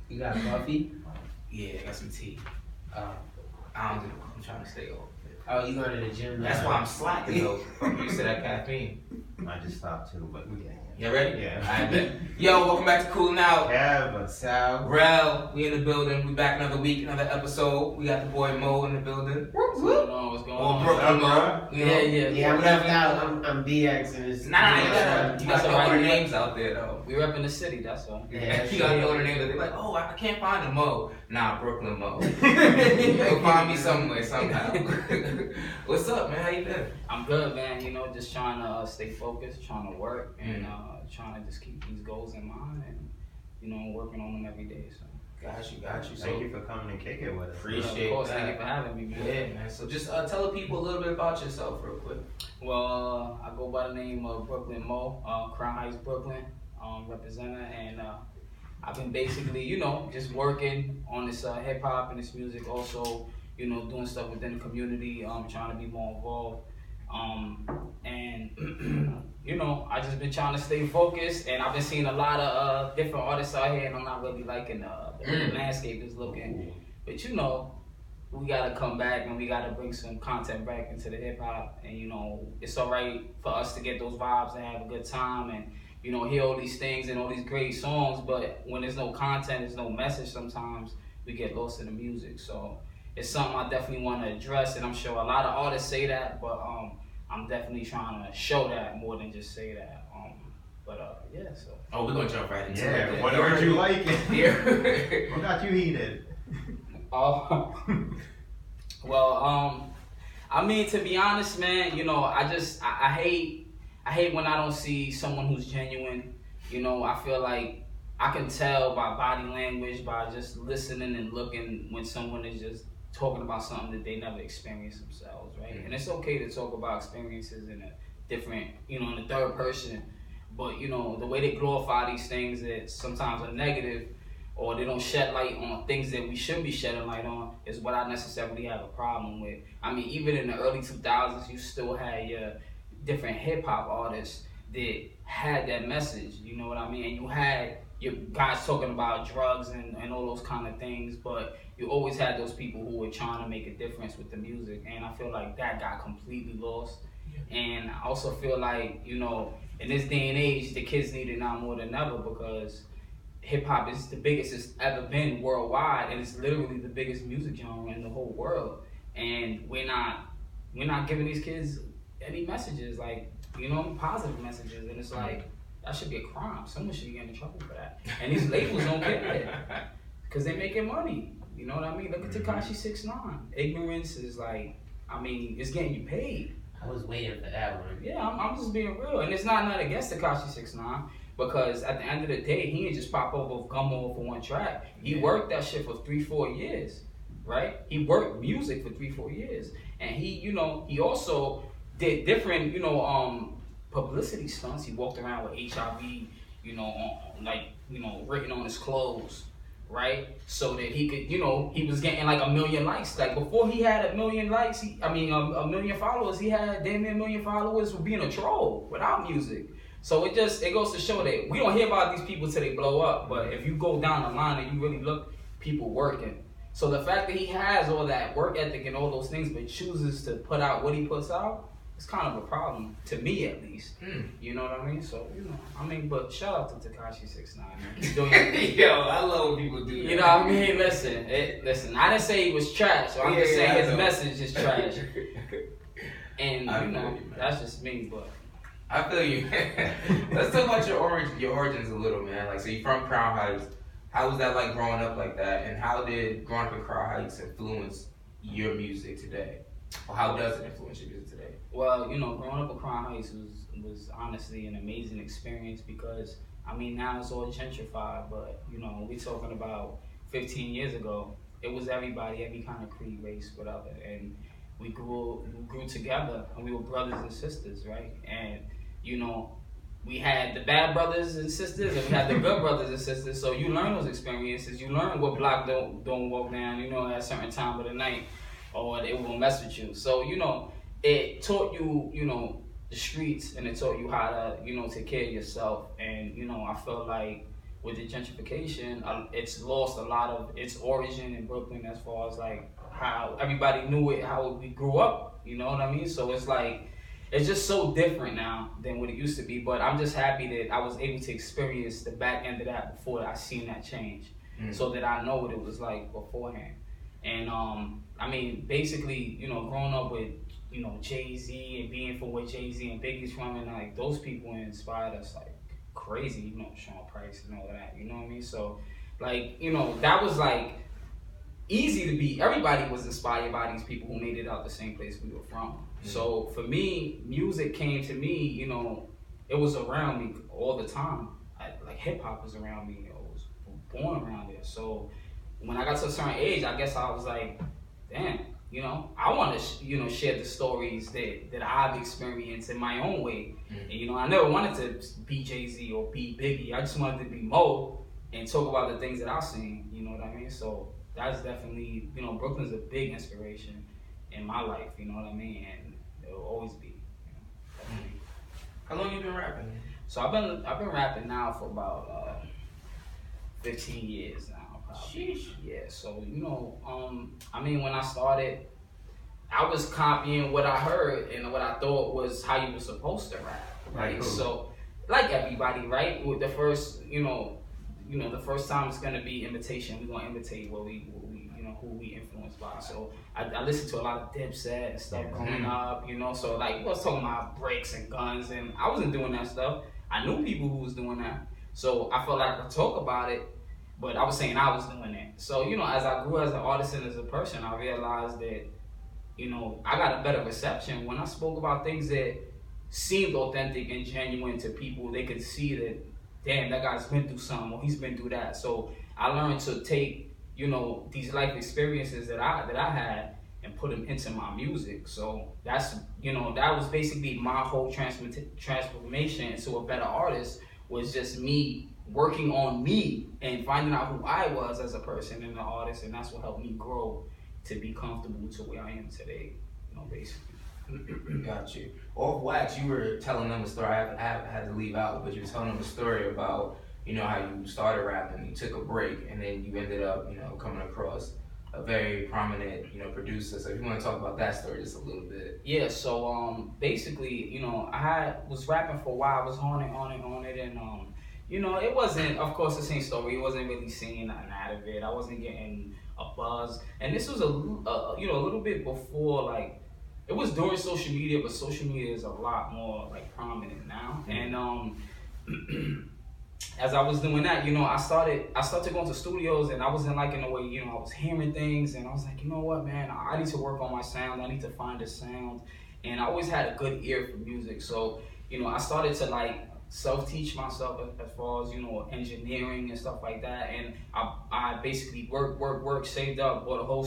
You got coffee? Yeah, I got some tea. Oh. I'm trying to stay off. Oh, you going to the gym? That's why I'm slacking though. I'm used to that caffeine. I just stopped too, but we getting You ready? Yeah. I bet. Yo, welcome back to Coolin Out. Yeah, Sal. Rel, we in the building. We back another week, another episode. We got the boy Mo in the building. What's going on? What's going on? Brooklyn Mo. Yeah, I'm left out. I'm BX and it's. Nah, you gotta That's throw alright. their names out there though. We repping the city, that's all. Yeah, You gotta throw their names out there. Like, oh, I can't find a Mo. Nah, Brooklyn Mo. You'll find me somewhere, somehow. What's up, man? How you been? I'm good, man. You know, just trying to stay focused, trying to work, and trying to just keep these goals in mind, and you know, working on them every day. So. Got you. Thank you for coming and kicking it with us. Appreciate Of course, that. thank you for having me, man. Yeah, man. So just tell the people a little bit about yourself real quick. Well, I go by the name of Brooklyn Mo, Crown Heights, Brooklyn, representative, and I've been basically, you know, just working on this hip hop and this music. Also, you know, doing stuff within the community, trying to be more involved, and you know, I just been trying to stay focused, and I've been seeing a lot of different artists out here, and I'm not really liking the way the landscape is looking. But you know, we gotta come back and we gotta bring some content back into the hip hop, and you know, it's alright for us to get those vibes and have a good time, and you know, hear all these things and all these great songs. But when there's no content, there's no message. Sometimes we get lost in the music. So it's something I definitely want to address, and I'm sure a lot of artists say that, but I'm definitely trying to show that more than just say that. Yeah, so. Oh, we're gonna jump right into Yeah, it. what aren't you liking? Yeah. What got you heated? Well, I mean, to be honest, man, you know, I hate when I don't see someone who's genuine. You know, I feel like I can tell by body language, by just listening and looking when someone is just talking about something that they never experienced themselves, right? And it's okay to talk about experiences in a different, you know, in the third person, but you know, the way they glorify these things that sometimes are negative, or they don't shed light on things that we should be shedding light on, is what I necessarily have a problem with. I mean, even in the early 2000s, you still had your different hip hop artists that had that message, you know what I mean? And you had your guys talking about drugs and all those kind of things, but you always had those people who were trying to make a difference with the music, and I feel like that got completely lost. And I also feel like, you know, in this day and age, the kids need it now more than ever, because hip-hop is the biggest it's ever been worldwide, and it's literally the biggest music genre in the whole world, and we're not giving these kids any messages, like, you know, positive messages, and it's like, that should be a crime. Someone should be getting in trouble for that. And these labels don't get that, because they're making money. You know what I mean? Look at Tekashi 6ix9ine. Ignorance is like, I mean, it's getting you paid. I was waiting for that one. Yeah, I'm just being real. And it's not against Tekashi 6ix9ine, because at the end of the day, he didn't just pop up with Gummo for one track. He worked that shit for 3-4 years, right? He worked music for 3-4 years. And he, you know, he also did different, you know, publicity stunts. He walked around with HIV, you know, like, you know, written on his clothes, right? So that he could, you know, he was getting like 1 million likes. Like, before he had 1 million likes, a million followers, he had damn near 1 million followers for being a troll without music. So it goes to show that we don't hear about these people till they blow up, but if you go down the line and you really look, people working. So the fact that he has all that work ethic and all those things, but chooses to put out what he puts out, it's kind of a problem, to me at least. You know what I mean? So, you know, I mean, but shout out to Tekashi 6ix9ine, man. He's doing Yo, I love when people do that. You know what I mean? Listen, I didn't say he was trash, so I'm just saying his message is trash. And, you know, that's just me, but. I feel you. Let's talk about your origins a little, man. Like, so you from Crown Heights. How was that like growing up like that? And how did growing up in Crown Heights influence your music today? Or how does it influence your music today? Well, you know, growing up in Crown Heights was honestly an amazing experience, because, I mean, now it's all gentrified, but, you know, we're talking about 15 years ago, it was everybody, every kind of creed, race, whatever, and we grew together, and we were brothers and sisters, right? And, you know, we had the bad brothers and sisters, and we had the good brothers and sisters, so you learn those experiences, you learn what block don't walk down, you know, at a certain time of the night, or they will mess with you. So, you know, it taught you, you know, the streets, and it taught you how to, you know, take care of yourself. And, you know, I feel like with the gentrification, it's lost a lot of its origin in Brooklyn as far as like how everybody knew it, how we grew up. You know what I mean? So it's like, it's just so different now than what it used to be. But I'm just happy that I was able to experience the back end of that before I seen that change, so that I know what it was like beforehand. And I mean, basically, you know, growing up with, you know, Jay-Z and being from where Jay-Z and Biggie's from, and like those people inspired us like crazy, you know, Sean Price and all that, you know what I mean? So like, you know, that was like easy to be, everybody was inspired by these people who made it out the same place we were from. So for me, music came to me, you know, it was around me all the time. Like hip hop was around me, I was born around it. So when I got to a certain age, I guess I was like, damn, you know, I want to, you know, share the stories that I've experienced in my own way. And, you know, I never wanted to be Jay-Z or be Biggie. I just wanted to be Mo and talk about the things that I've seen, you know what I mean? So that's definitely, you know, Brooklyn's a big inspiration in my life, you know what I mean? And it will always be, you know, definitely. How long you been rapping? So I've been rapping now for about 15 years now, probably. Sheesh. Yeah, so you know, I mean, when I started, I was copying what I heard and what I thought was how you were supposed to rap, right? So, like everybody, right? With the first, you know, the first time it's gonna be imitation. We're gonna imitate what we you know, who we influenced by. So I listened to a lot of Dipset and stuff growing up, you know. So like, we was talking about bricks and guns, and I wasn't doing that stuff. I knew people who was doing that, so I felt like I could talk about it, but I was saying I was doing it. So, you know, as I grew as an artist and as a person, I realized that, you know, I got a better reception when I spoke about things that seemed authentic and genuine to people. They could see that, damn, that guy's been through something, or he's been through that. So I learned to take, you know, these life experiences that I had and put them into my music. So that's, you know, that was basically my whole transformation into a better artist, was just me working on me and finding out who I was as a person and an artist, and that's what helped me grow to be comfortable to where I am today, you know, basically. Got you. Off Wax, you were telling them a story. I had to leave out, but you were telling them a story about, you know, how you started rapping, you took a break, and then you ended up, you know, coming across a very prominent, you know, producer. So if you want to talk about that story just a little bit. Yeah, so basically, you know, was rapping for a while. I was on it, and you know, it wasn't, of course, the same story. It wasn't really seeing nothing out of it. I wasn't getting a buzz, and this was you know, a little bit before, like, it was during social media, but social media is a lot more like prominent now. And as I was doing that, you know, I started going to studios, and I wasn't liking the way, you know, I was hearing things, and I was like, you know what, man, I need to work on my sound. I need to find a sound, and I always had a good ear for music. So, you know, I started to like self-teach myself as far as, you know, engineering and stuff like that. And I basically worked, saved up, bought a home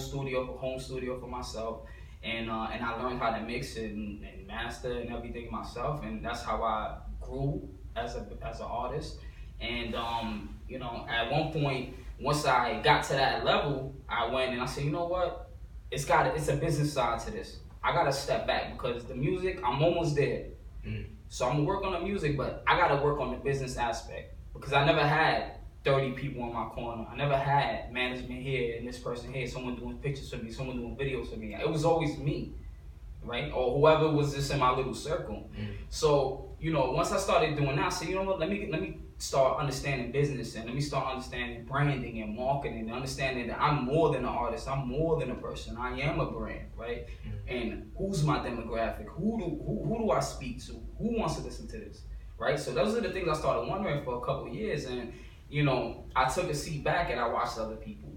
studio for myself, and I learned how to mix it and master and everything myself, and that's how I grew as an artist. And you know, at one point, once I got to that level, I went and I said, you know what, it's a business side to this. I gotta step back, because the music, I'm almost there. So I'm gonna work on the music, but I gotta work on the business aspect, because I never had 30 people in my corner. I never had management here and this person here, someone doing pictures for me, someone doing videos for me. It was always me, right? Or whoever was just in my little circle. So, you know, once I started doing that, I said, you know what, let me start understanding business, and let me start understanding branding and marketing, and understanding that I'm more than an artist, I'm more than a person, I am a brand, right? And who's my demographic? Who do I speak to? Who wants to listen to this, right? So those are the things I started wondering for a couple of years, and you know, I took a seat back and I watched other people,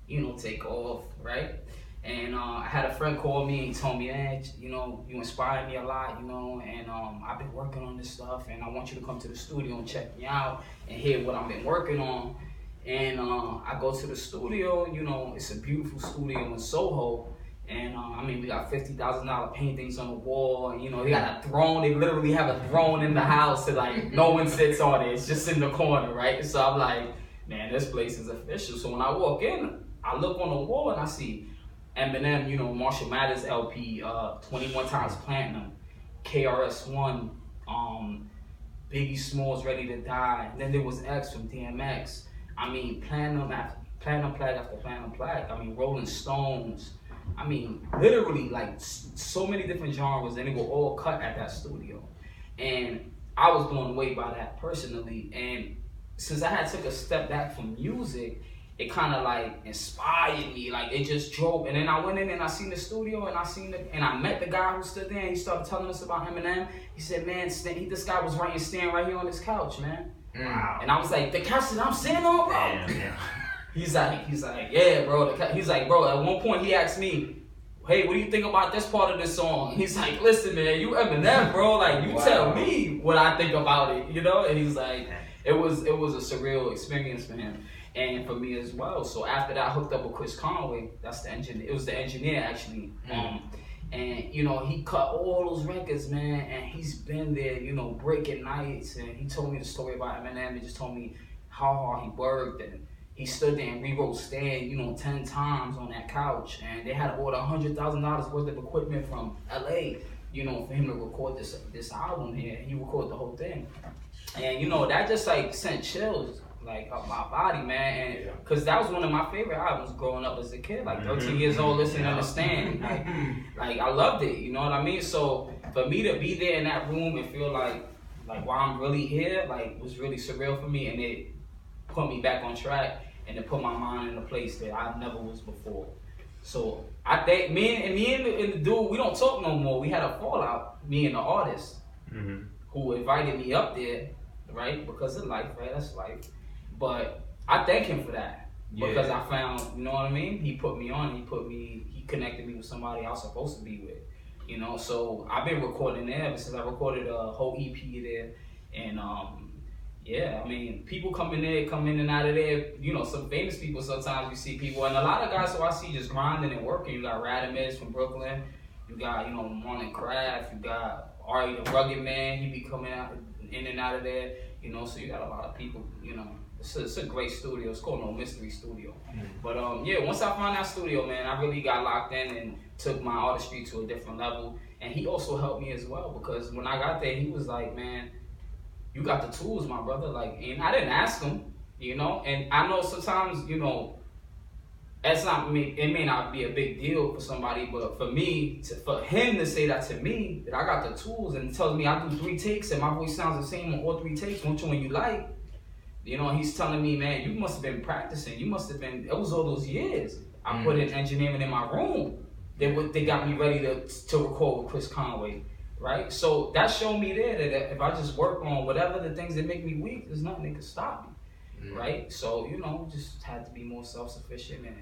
you know, take off, right? And I had a friend call me and he told me, hey, you know, you inspired me a lot, you know, and I've been working on this stuff, and I want you to come to the studio and check me out and hear what I've been working on. And I go to the studio, you know, it's a beautiful studio in Soho. And I mean, we got $50,000 paintings on the wall, and you know, they got a throne. They literally have a throne in the house that like no one sits on it. It's just in the corner, right? So I'm like, man, this place is official. So when I walk in, I look on the wall and I see Eminem, you know, Marshall Mathers LP, 21 times platinum, KRS-One, Biggie Smalls, Ready to Die. And then there was X from DMX. I mean, platinum plaque after platinum plaque. I mean, Rolling Stones. I mean, literally like so many different genres, and they were all cut at that studio. And I was blown away by that personally. And since I had took a step back from music, it kind of like inspired me. Like it just drove. And then I went in and I seen the studio and I met the guy who stood there and he started telling us about Eminem. He said, man, this guy was staying right here on this couch, man. Wow. And I was like, the couch that I'm sitting on, bro. Damn. He's like, yeah, bro. He's like, bro, at one point he asked me, hey, what do you think about this part of the song? He's like, listen, man, you Eminem, bro. Like, you tell me what I think about it, you know? And he's like, it was a surreal experience for him and for me as well. So after that, I hooked up with Chris Conway. That's the engineer. It was the engineer, actually. And, you know, he cut all those records, man, and he's been there, you know, breaking nights. And he told me the story about Eminem. He just told me how hard he worked, and he stood there and rewrote Stan, you know, 10 times on that couch. And they had to order $100,000 worth of equipment from LA, you know, for him to record this album here. He recorded the whole thing. And, you know, that just, like, sent chills, like, up my body, man. And because that was one of my favorite albums growing up as a kid, like 13 years old, listening to Stan. Like, I loved it, you know what I mean? So for me to be there in that room and feel like while I'm really here, like, was really surreal for me. And it put me back on track. And to put my mind in a place that I never was before. So I think me and the dude, we don't talk no more. We had a fallout, me and the artist, who invited me up there, right? Because of life, right? That's life. But I thank him for that. Because I found, you know what I mean? He put me on, he connected me with somebody I was supposed to be with. You know, so I've been recording there ever since I recorded a whole EP there. And yeah, I mean, people come in and out of there. You know, some famous people, sometimes you see people. And a lot of guys who I see just grinding and working. You got Radimus from Brooklyn. You got, you know, Marlon Craft. You got Ari the Rugged Man. He be coming out in and out of there. You know, so you got a lot of people, you know. It's a great studio. It's called No Mystery Studio. But yeah, once I found that studio, man, I really got locked in and took my artistry to a different level. And he also helped me as well, because when I got there, he was like, man, you got the tools, my brother. Like, and I didn't ask him, you know. And I know sometimes, you know, it may not be a big deal for somebody, but for me, for him to say that to me, that I got the tools, and tells me I do 3 takes and my voice sounds the same on all 3 takes, which one you like, you know. He's telling me, man, you must have been practicing. You must have been. It was all those years I put in engineering in my room. They got me ready to record with Chris Conway. Right? So that showed me there that if I just work on whatever the things that make me weak, there's nothing that can stop me. Right? So, you know, just had to be more self-sufficient and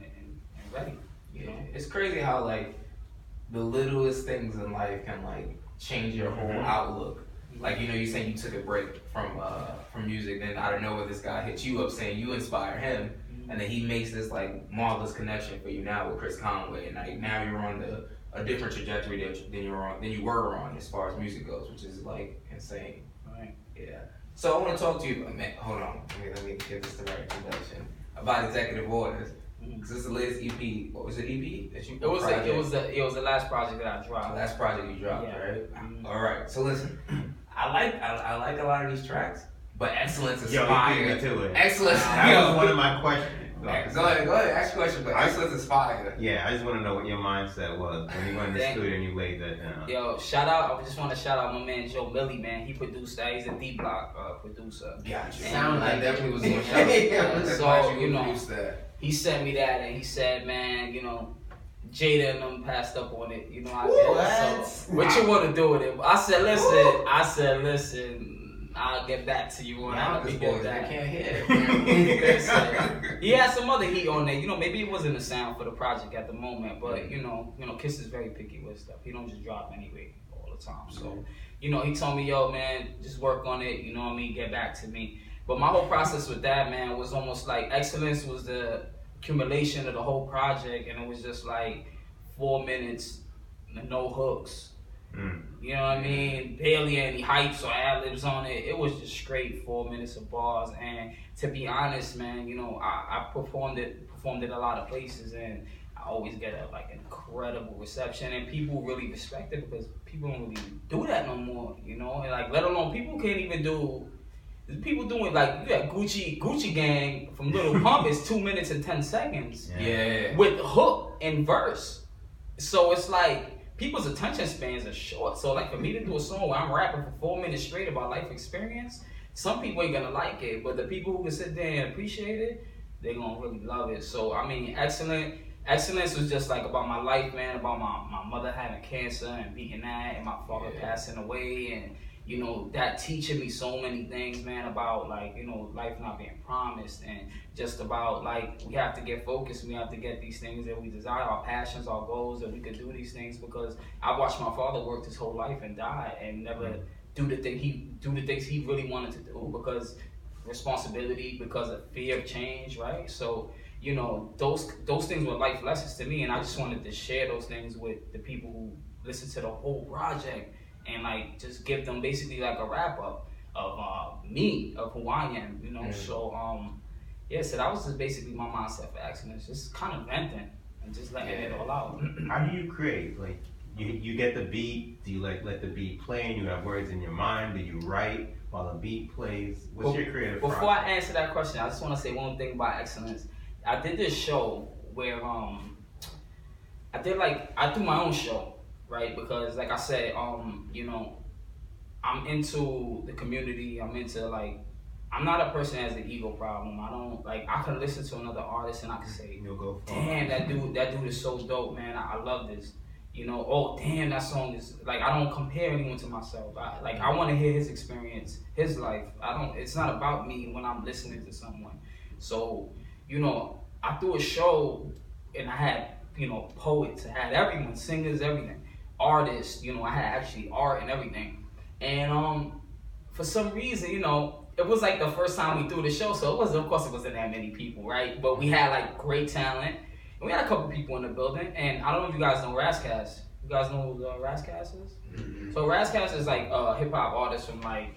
ready. You know? It's crazy how, like, the littlest things in life can, like, change your whole outlook. Like, you know, you saying you took a break from music, then out of nowhere this guy hits you up saying you inspire him, and then he makes this, like, marvelous connection for you now with Chris Conway, and like, now you're on a different trajectory than you were on as far as music goes, which is like insane. Right. Yeah. So I want to talk to you. Man, hold on. Let me get this the right introduction about Executive Orders. Because this is the latest EP. What was it? EP that you? It was the last project that I dropped. The last project you dropped, right? All right. So listen, I like a lot of these tracks, but excellence inspired. Yo, me to it. Excellence. That was one of my questions. Go ahead. Ask your question, but excellence inspired. Yeah, I just want to know what your mindset was when you went in the studio and you laid that down. Yo, shout out! I just want to shout out my man Joe Millie, man. He produced that. He's a D Block producer. Gotcha. Sound like definitely was going to shout out. So, you know, he sent me that and he said, man, you know, Jada and them passed up on it. You know, what you want to do with it? I said, listen. I'll get back to you on how to get that. I can't hear. He had some other heat on there. You know, maybe it wasn't the sound for the project at the moment, but you know, Kiss is very picky with stuff. He don't just drop anyway all the time. So, you know, he told me, yo, man, just work on it. You know what I mean? Get back to me. But my whole process with that, man, was almost like excellence was the accumulation of the whole project, and it was just like 4 minutes, no hooks. You know what I mean? Barely any hypes or ad-libs on it. It was just straight 4 minutes of bars. And to be honest, man, you know, I performed it a lot of places, and I always get a like incredible reception, and people really respect it because people don't really do that no more, you know. And like, let alone people can't even do. People doing like you got Gucci Gang from Little Pump is 2 minutes and 10 seconds. Yeah. With hook and verse, so it's like people's attention spans are short. So like for me to do a song where I'm rapping for 4 minutes straight about life experience, some people ain't gonna like it, but the people who can sit there and appreciate it, they gonna really love it. So I mean, excellence was just like about my life, man, about my mother having cancer and beating that, and my father passing away, and you know, that teaching me so many things, man, about like, you know, life not being promised, and just about like we have to get focused, we have to get these things that we desire, our passions, our goals, that we could do these things, because I watched my father work his whole life and die and never do the things he really wanted to do, because responsibility, because of fear of change, right? So, you know, those things were life lessons to me, and I just wanted to share those things with the people who listen to the whole project, and like just give them basically like a wrap up of me, of who I am, you know. So so that was just basically my mindset for excellence, just kind of venting and just letting it all out. How do you create? Like you get the beat, do you like let the beat play and you have words in your mind? Do you write while the beat plays? What's your creative process? Before I answer that question, I just want to say one thing about excellence. I did this show where I do my own show, right? Because like I said, you know, I'm into the community. I'm into like, I'm not a person that has an ego problem. I don't like, I can listen to another artist and I can say, You'll go far. damn, that dude is so dope, man. I love this. You know, oh damn, that song is like, I don't compare anyone to myself. I want to hear his experience, his life. It's not about me when I'm listening to someone. So, you know, I threw a show and I had, you know, poets, I had everyone, singers, everything, artists, you know, I had actually art and everything. And for some reason, you know, it was like the first time we threw the show, so of course it wasn't that many people, right? But we had like great talent. And we had a couple people in the building, and I don't know if you guys know Ras Kass. You guys know who Ras Kass is? Mm-hmm. So Ras Kass is like a hip hop artist from more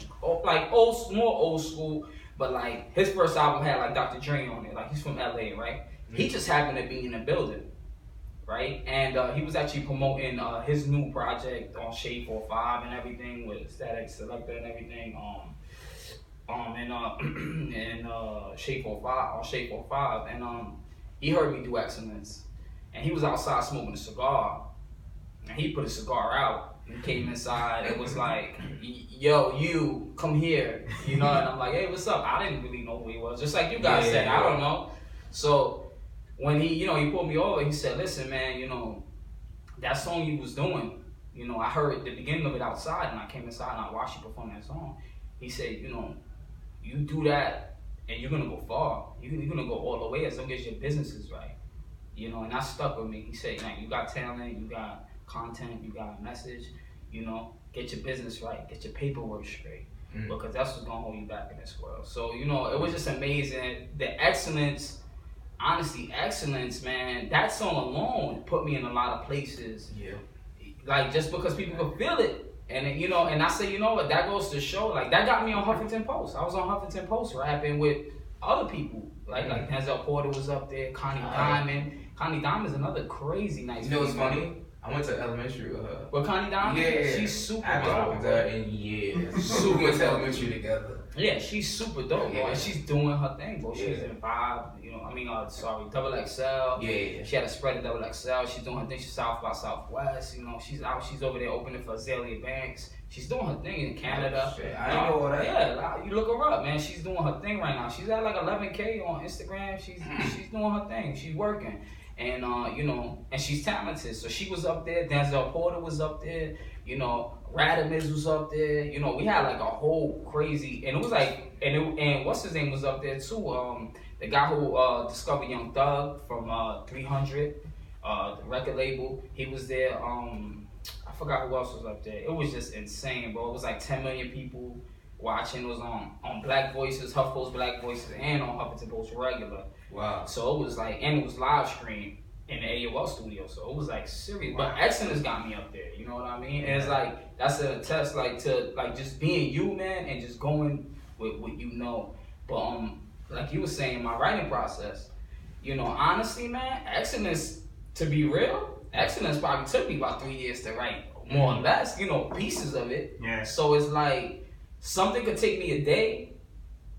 old school, but like his first album had like Dr. Dre on it. Like he's from LA, right? Mm-hmm. He just happened to be in the building, right? And he was actually promoting his new project on Shade 45 and everything with Static Selector and everything. Shade 45, and he heard me do excellence, and he was outside smoking a cigar, and he put a cigar out and came inside and was like, yo, you come here, you know. And I'm like, hey, what's up? I didn't really know who he was, just like you guys said. I don't know. So when he pulled me over, he said, listen, man, you know, that song you was doing, you know, I heard the beginning of it outside, and I came inside and I watched you perform that song. He said, you know, you do that and you're gonna go far. You're gonna go all the way as long as your business is right. You know, and that stuck with me. He said, like, you got talent, you got content, you got a message, you know, get your business right, get your paperwork straight. Because that's what's gonna hold you back in this world. So, you know, it was just amazing. The excellence, honestly, excellence, man, that song alone put me in a lot of places. Yeah. Like, just because people could feel it. And you know, and I say, you know what, that goes to show, like, that got me on Huffington Post. I was on Huffington Post rapping with other people. Like Denzel Porter was up there, Connie Diamond. Connie Diamond's another crazy nice. You know what's funny? I went to elementary with her. With Connie Diamond? Yeah. She's super I dope. We went to elementary together. Yeah, she's super dope, bro. And she's doing her thing, bro. She's in Vibe, you know, Double XL. Yeah. She had a spread of Double XL. She's doing her thing. She's South by Southwest. You know, she's over there opening for Azalea Banks. She's doing her thing in Canada. Shit, I didn't know all that. Yeah, you look her up, man. She's doing her thing right now. She's at like 11K on Instagram. She's doing her thing. She's working. And, you know, and she's talented. So she was up there. Denzel Porter was up there. You know, Radimus was up there. You know, we had like a whole crazy, and it was like, and what's his name was up there too. The guy who discovered Young Thug from 300, the record label. He was there. I forgot who else was up there. It was just insane, bro. It was like 10 million people watching. It was on Black Voices, HuffPost Black Voices, and on Huffington Post regular. Wow. So it was like, and it was live streamed in the AOL studio, so it was like serious. Wow. But excellence got me up there, you know what I mean? And it's like, that's a test, like, to like just being you, man, and just going with what you know. But like you were saying, my writing process, you know, honestly, man, excellence to be real, Excellence probably took me about 3 years to write, more or less, pieces of it. Yeah. So it's like, something could take me a day,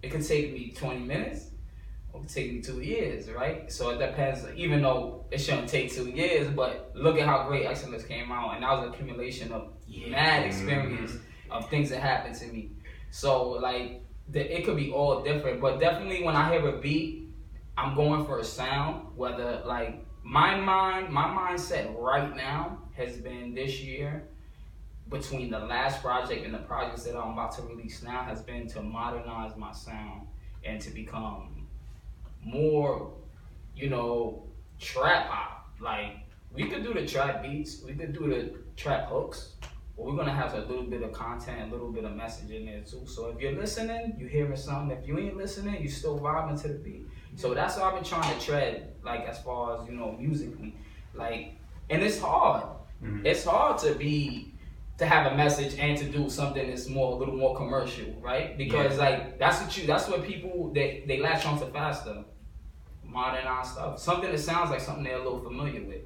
it could take me 20 minutes, or it could take me 2 years, right? So it depends, even though it shouldn't take 2 years, but look at how great Excellence came out, and that was an accumulation of mad experience of things that happened to me. So like, it could be all different, but definitely when I hear a beat, I'm going for a sound, whether like, my mindset right now has been this year, between the last project and the projects that I'm about to release now, has been to modernize my sound and to become more, trap hop. Like, we could do the trap beats, we could do the trap hooks, but we're gonna have a little bit of content, a little bit of message in there too. So if you're listening, you're hearing something. If you ain't listening, you still vibing to the beat. So that's what I've been trying to tread, like, as far as, musically. Like, and it's hard. Mm-hmm. It's hard to have a message and to do something that's a little more commercial, right? Because like, that's what people, they latch on to faster. Modernized stuff. Something that sounds like something they're a little familiar with,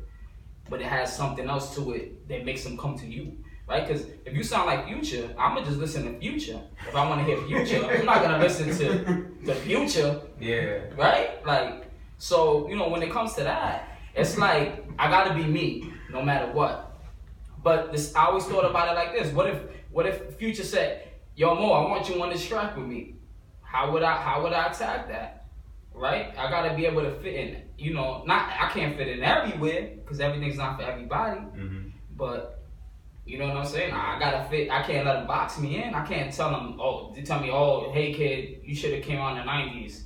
but it has something else to it that makes them come to you. Right? Because if you sound like Future, I'm gonna just listen to Future. If I want to hear Future, I'm not gonna listen to the Future. Yeah. Right? Like, so, when it comes to that, it's like, I gotta be me, no matter what. But I always thought about it like this. What if Future said, yo, Mo, I want you on this track with me? How would I attack that? Right? I gotta be able to fit in, I can't fit in everywhere, because everything's not for everybody. Mm-hmm. But you know what I'm saying? I gotta fit. I can't let them box me in. I can't tell them, hey kid, you should have came on the 90s,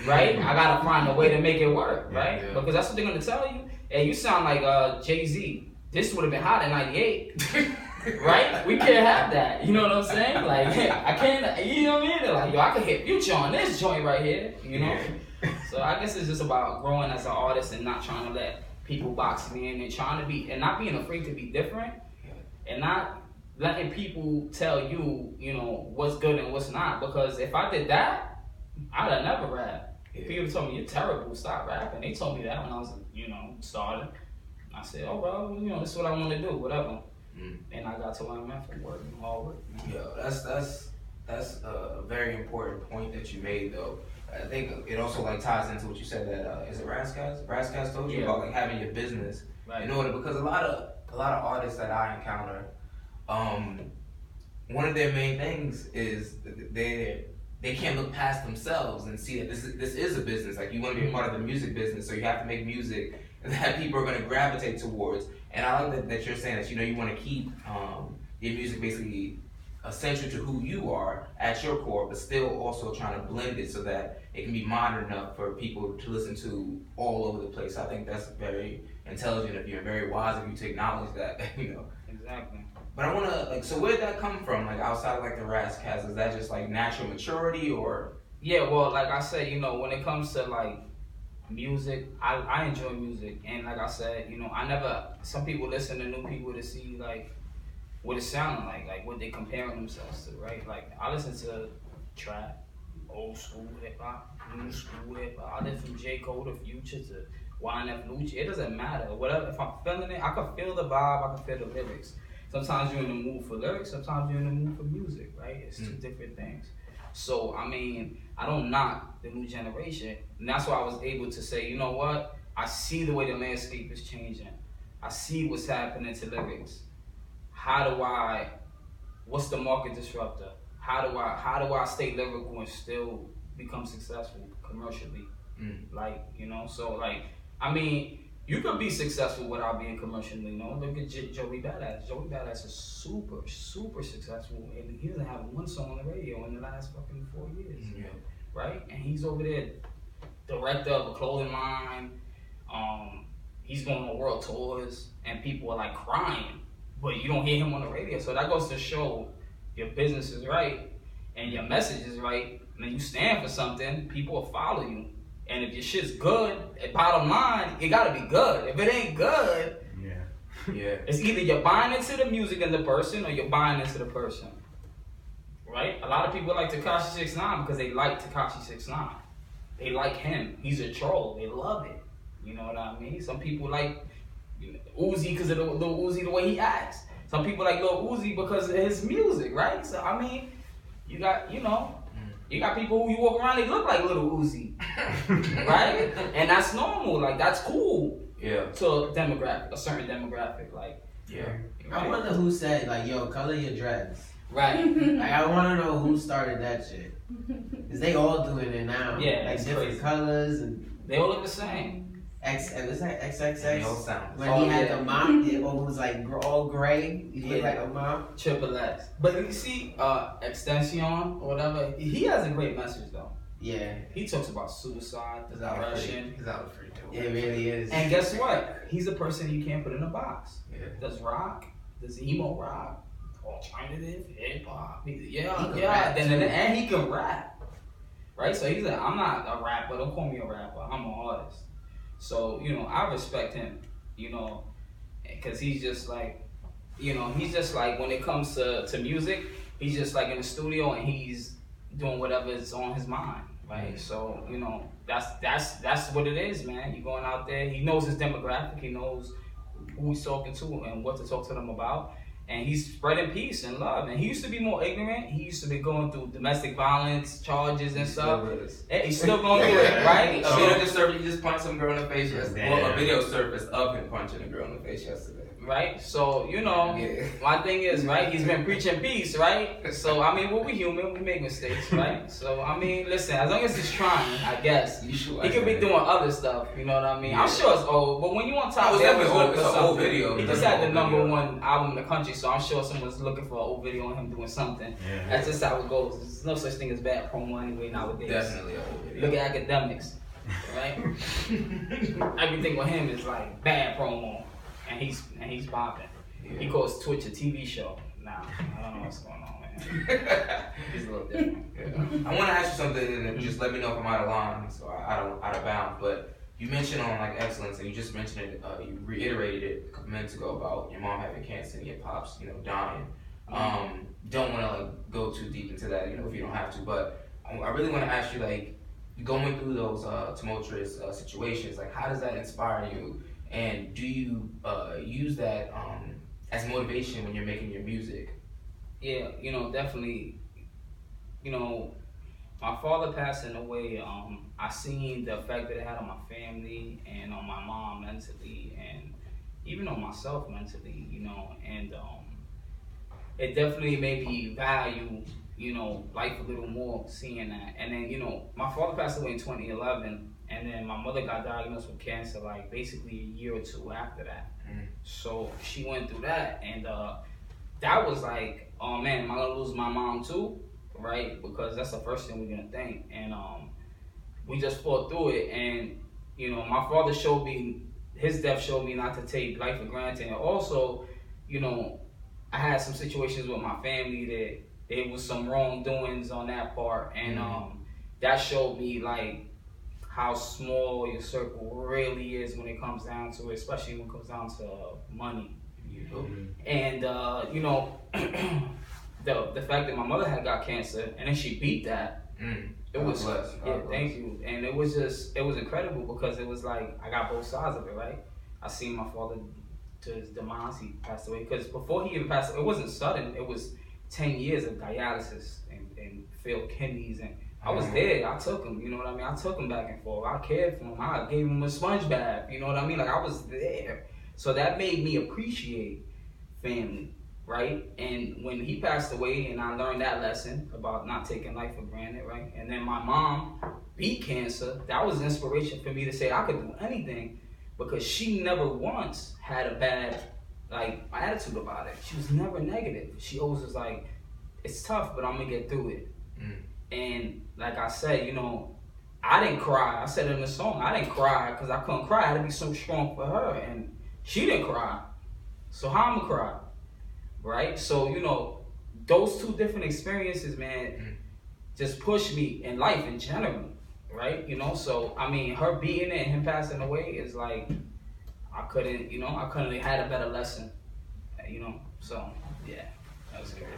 right? I gotta find a way to make it work, right? Yeah. Because that's what they're gonna tell you. Hey, you sound like Jay-Z. This would have been hot in '98, right? We can't have that. You know what I'm saying? Like, I can't. You know what I mean? They're like, yo, I could hit Future on this joint right here. So I guess it's just about growing as an artist and not trying to let people box me in, and trying to be, and not being afraid to be different. And not letting people tell you, what's good and what's not. Because if I did that, I'd have never rapped. Yeah. People told me, you're terrible, stop rapping. They told me that when I was, started. I said, oh, bro, this is what I want to do, whatever. And I got to where I'm at from working hard work. Yo, that's a very important point that you made, though. I think it also ties into what you said that, is it Ras Kass? Ras Kass told you about like having your business in order, because a lot of artists that I encounter, one of their main things is they can't look past themselves and see that this is a business. Like, you want to be a part of the music business, so you have to make music that people are going to gravitate towards. And I like that you're saying that you want to keep your music basically essential to who you are at your core, but still also trying to blend it so that it can be modern enough for people to listen to all over the place. I think that's very intelligent of you and very wise of you to acknowledge that, Exactly. But I want to, so where did that come from, like, outside of, like, the Ras Kass? Is that just, like, natural maturity, or? Yeah, well, like I said, when it comes to, like, music, I enjoy music. And like I said, some people listen to new people to see, like, what it sounding like what they comparing themselves to, right? Like, I listen to trap, old school hip hop, new school hip hop. I listen from J. Cole to Future to YNF Lucci. It doesn't matter. Whatever, if I'm feeling it, I can feel the vibe, I can feel the lyrics. Sometimes you're in the mood for lyrics, sometimes you're in the mood for music, right? It's two different things. So, I mean, I don't knock the new generation. And that's why I was able to say, you know what? I see the way the landscape is changing. I see what's happening to lyrics. What's the market disruptor? How do I stay lyrical and still become successful commercially? Like, so like, I mean, you could be successful without being commercially known. Look at Joey Badass. Joey Badass is super, super successful, and he doesn't have one song on the radio in the last fucking 4 years. Yeah. Right? And he's over there, director of a clothing line. He's going on world tours, and people are like crying, but you don't hear him on the radio. So that goes to show your business is right and your message is right, and then you stand for something, people will follow you. And if your shit's good, bottom line, it gotta be good. If it ain't good, it's either you're buying into the music and the person, or you're buying into the person. Right? A lot of people like Tekashi 6ix9ine because they like Tekashi 6ix9ine. They like him. He's a troll. They love it. You know what I mean? Some people like Uzi because of the Lil Uzi, the way he acts. Some people like Lil Uzi because of his music, right? So I mean, you got people who you walk around, they look like Lil Uzi, right? And that's normal, like that's cool. Yeah. To a certain demographic, like. Yeah. I wonder who said like, "Yo, color your dreads." Right. Like I want to know who started that shit. Cause they all doing it now. Yeah, like it's different crazy. colors and They all look the same. was that They all XXX? sound. When Oh, he had yeah. the mop, it was like all gray. He looked Yeah. like a mop. Triple X. But you see, Extension or whatever, he has a great message though. Yeah, He talks about suicide, His outfit. depression. His outfit. it really is. And guess what? He's a person you can't put in a box. Yeah. Does rock, does emo rock, alternative, hip hop. Yeah, He can yeah. rap, And he can rap. Right? So he's like, I'm not a rapper, don't call me a rapper, I'm an artist. So, I respect him, because he's just like, when it comes to music, he's just like in the studio and he's doing whatever is on his mind, right? So, that's what it is, man. You're going out there, he knows his demographic, he knows who he's talking to and what to talk to them about. And he's spreading peace and love. And he used to be more ignorant. He used to be going through domestic violence charges and stuff. And he's still going through it, right? A video just surfaced, he just punched some girl in the face yesterday. Damn. Well, a video surfaced of him punching a girl in the face yesterday. Right? So, Yeah. my thing is, right, he's been preaching peace, right? So, I mean, we human, we make mistakes, right? So, I mean, listen, as long as he's trying, I guess. You should. He could be doing other stuff, you know what I mean? Yeah. I'm sure it's old, but when you on top Oh, it's there, definitely old. It's an old video. He It's just an had the old number video. one album in the country, so I'm sure someone's looking for an old video on him doing something. Yeah. That's just how it goes. There's no such thing as bad promo anyway nowadays. Definitely an old video. Look at academics, right? Everything with him is like bad promo, and he's popping. He calls Twitch a TV show now. I don't know what's going on, man. He's a little different. Yeah. I want to ask you something, and just let me know if I'm out of line, so out of bounds. But you mentioned on like excellence, and you just mentioned it. You reiterated it a couple minutes ago about your mom having cancer and your pops, dying. Don't want to like go too deep into that, if you don't have to. But I really want to ask you, like, going through those tumultuous situations, like, how does that inspire you? And do you use that as motivation when you're making your music? Yeah, definitely. My father passing away, I seen the effect that it had on my family and on my mom mentally and even on myself mentally, and it definitely made me value, life a little more seeing that. And then, my father passed away in 2011 and then my mother got diagnosed with cancer like basically a year or two after that. So she went through that and that was like, oh man, am I gonna lose my mom too? Right? Because that's the first thing we're gonna think. And we just fought through it. And my father showed me, his death showed me not to take life for granted. And also, I had some situations with my family that there was some wrongdoings on that part, and that showed me like how small your circle really is when it comes down to it, especially when it comes down to money. And the fact that my mother had got cancer and then she beat that, it was thank you. And it was incredible because it was like I got both sides of it, right? I seen my father to his demise, he passed away. Because before he even passed, it wasn't sudden. It was 10 years of dialysis and failed kidneys, and I was there. I took him, you know what I mean? I took him back and forth. I cared for him. I gave him a sponge bath, you know what I mean? Like I was there. So that made me appreciate family, right? And when he passed away and I learned that lesson about not taking life for granted, right? And then my mom beat cancer, that was inspiration for me to say I could do anything because she never once had a bad attitude about it. She was never negative. She always was like, it's tough, but I'm gonna get through it. And like I said, I didn't cry. I said it in the song, I didn't cry because I couldn't cry. I had to be so strong for her, and she didn't cry. So how I'm gonna cry, right? So those two different experiences, man, just pushed me in life in general, right? So I mean, her beating it and him passing away is like I couldn't have had a better lesson, So yeah, that was crazy,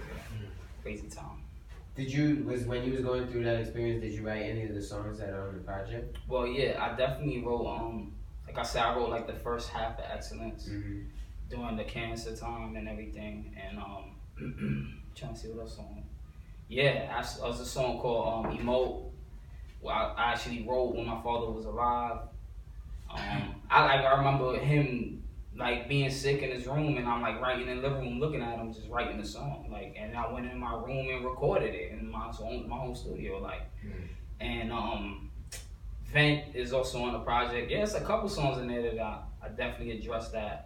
crazy time. When you was going through that experience, did you write any of the songs that are on the project? Well, yeah, I definitely wrote like I said, I wrote like the first half of Excellence Mm-hmm. during the cancer time and everything. And trying to see what else song. Yeah, it was a song called Emote. Well, I actually wrote when my father was alive. I remember him like being sick in his room, and I'm like writing in the living room, looking at him, just writing the song. Like, and I went in my room and recorded it in my home studio. Like, and Vent is also on the project. Yeah, it's a couple songs in there that I definitely addressed that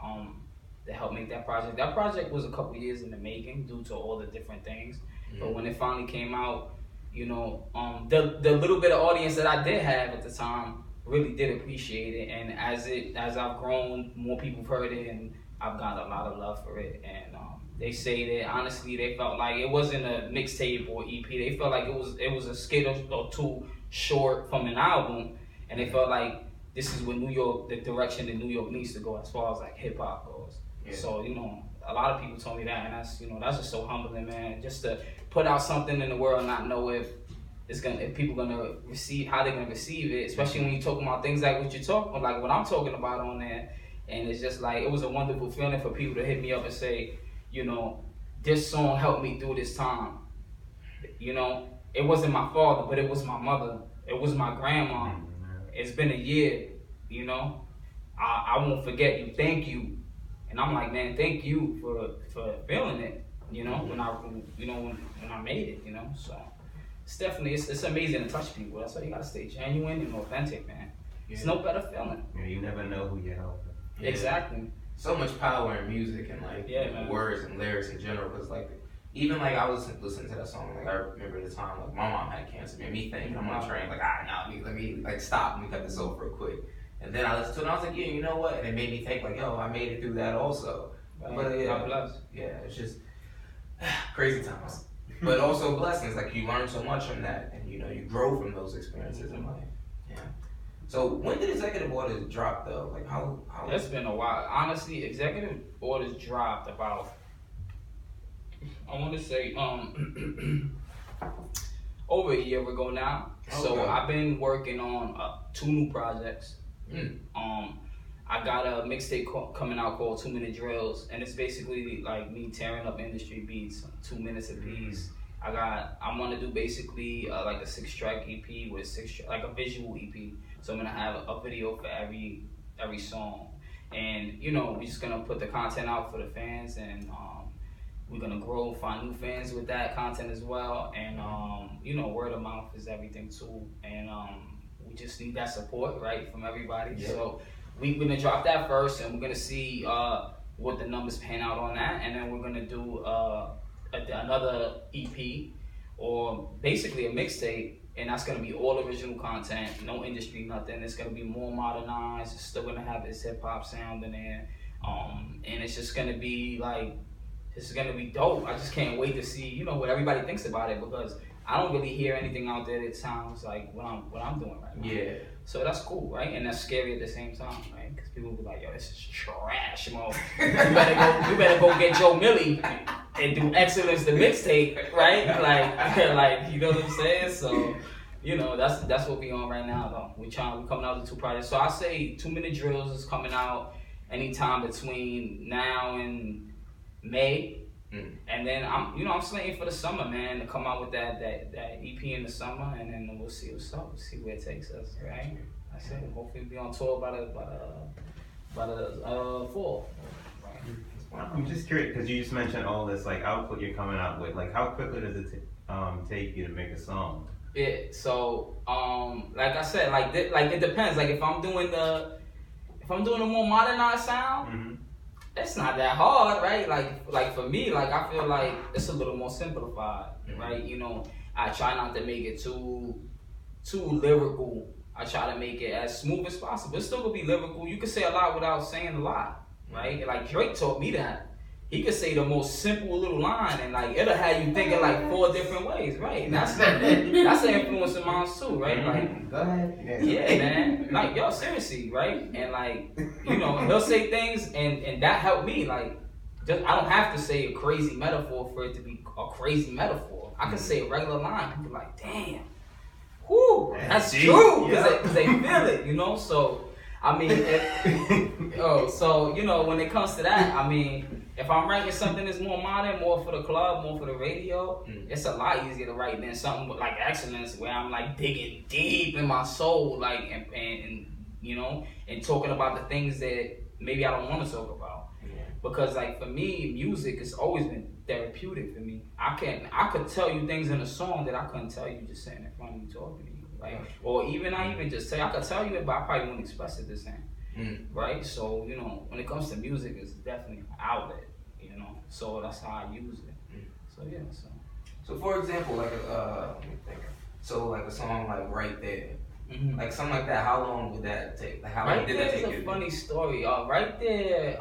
helped make that project. That project was a couple years in the making due to all the different things. But when it finally came out, you know, the little bit of audience that I did have at the time really did appreciate it. And as I've grown, more people have heard it, and I've got a lot of love for it. And they say that honestly, they felt like it wasn't a mixtape or EP. They felt like it was a skit or two short from an album, and they felt like this is what the direction that New York needs to go as far as like hip hop goes. Yeah. So, you know, a lot of people told me that, and that's just so humbling, man. Just to put out something in the world and not know if people gonna receive, how they're gonna receive it, especially when you're talking about things like what you're talking, like what I'm talking about on there. And it's just like, it was a wonderful feeling for people to hit me up and say, you know, this song helped me through this time. You know, it wasn't my father, but it was my mother. It was my grandma. It's been a year, you know. I won't forget you. Thank you. And I'm like, man, thank you for feeling it, you know, when I made it, you know. So it's definitely, it's amazing to touch people. That's why you gotta stay genuine and authentic, man. It's no better feeling. Yeah, you never know who you're helping. Yeah. Exactly. So much power in music and like words and lyrics in general. Cause like even like I was listening to that song, like I remember the time like my mom had cancer, made me think I'm on a train, like let me like stop, let me cut this off real quick. And then I listened to it and I was like, yeah, you know what? And it made me think like, yo, I made it through that also. But yeah, it's just crazy times. But also blessings, like you learn so much from that, and you know, you grow from those experiences in life. Yeah. So when did executive orders drop though? Like how? It's been a while. Honestly, executive orders dropped about, I want to say over a year ago now. Okay. So I've been working on 2 new projects. I got a mixtape coming out called 2 Minute Drills, and it's basically like me tearing up industry beats, 2 minutes a piece. I want to do basically like a 6-track EP with like a visual EP. So I'm gonna have a video for every song, and you know, we're just gonna put the content out for the fans, and we're gonna grow, find new fans with that content as well, and you know, word of mouth is everything too, and we just need that support, right, from everybody. Yeah. So we're gonna drop that first, and we're gonna see what the numbers pan out on that, and then we're gonna do another EP or basically a mixtape, and that's gonna be all original content, no industry, nothing. It's gonna be more modernized. It's still gonna have its hip hop sound in there, and it's just gonna be like, it's gonna be dope. I just can't wait to see, you know, what everybody thinks about it, because I don't really hear anything out there that sounds like what I'm doing right now. Yeah. So that's cool, right? And that's scary at the same time, right? Because people will be like, yo, this is trash, mo. You better go get Joe Millie and do Excellence the mixtape, right? Like, you know what I'm saying? So, you know, that's what we on right now, though. We coming out with 2 projects. So I say 2 Minute Drills is coming out anytime between now and May. And then I'm slating for the summer, man, to come out with that EP in the summer, and then we'll see what's up. We'll see where it takes us, right? I said hopefully be on tour by the fall. Right. I'm just curious, because you just mentioned all this like output you're coming out with. Like, how quickly does it take you to make a song? Yeah. So like I said, like it depends. Like if I'm doing a more modernized sound. Mm-hmm. It's not that hard, right? Like for me, like I feel like it's a little more simplified, right? You know, I try not to make it too lyrical. I try to make it as smooth as possible. It's still gonna be lyrical. You can say a lot without saying a lot, right? Like Drake taught me that. He could say the most simple little line, and like it'll have you thinking like 4 different ways, right? And that's an influence of mine too, right? Like, go ahead. Yeah, man. Like, yo, seriously, right? And like, you know, he'll say things, and that helped me. Like, I don't have to say a crazy metaphor for it to be a crazy metaphor. I can say a regular line. People like, damn, whoo, that's true, because they feel it, you know. So I mean, so you know, when it comes to that, I mean, if I'm writing something that's more modern, more for the club, more for the radio, it's a lot easier to write than something with like excellence, where I'm like digging deep in my soul, like and you know, and talking about the things that maybe I don't want to talk about. Because like for me, music has always been therapeutic for me. I could tell you things in a song that I couldn't tell you just sitting in front of you talking to you. Like, or even I even just say I could tell you it, but I probably wouldn't express it the same. Right? So, you know, when it comes to music, it's definitely an outlet, you know. So that's how I use it. So yeah, So for example, like let me think. So like a song like Right There. Like something like that, how long would that take? Like how long did that take you? Right There is a funny story. Right There,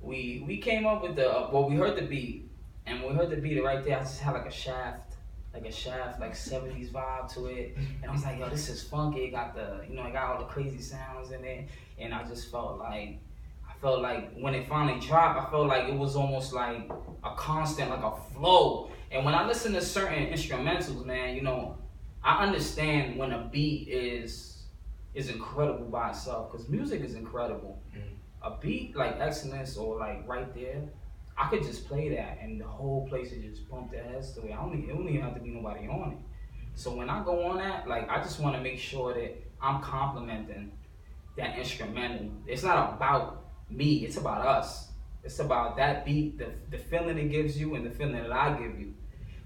we came up with we heard the beat, and when we heard the beat right there, I just had like a shaft, like 70s vibe to it, and I was like, yo, this is funky. It got it got all the crazy sounds in it, and I just felt like when it finally dropped, I felt like it was almost like a constant, like a flow. And when I listen to certain instrumentals, man, you know, I understand when a beat is incredible by itself, because music is incredible. A beat like Excellence or like Right There, I could just play that and the whole place would just bump their heads to it. It don't even have to be nobody on it. So when I go on that, like I just want to make sure that I'm complimenting that instrumental. It's not about me, it's about us. It's about that beat, the feeling it gives you and the feeling that I give you.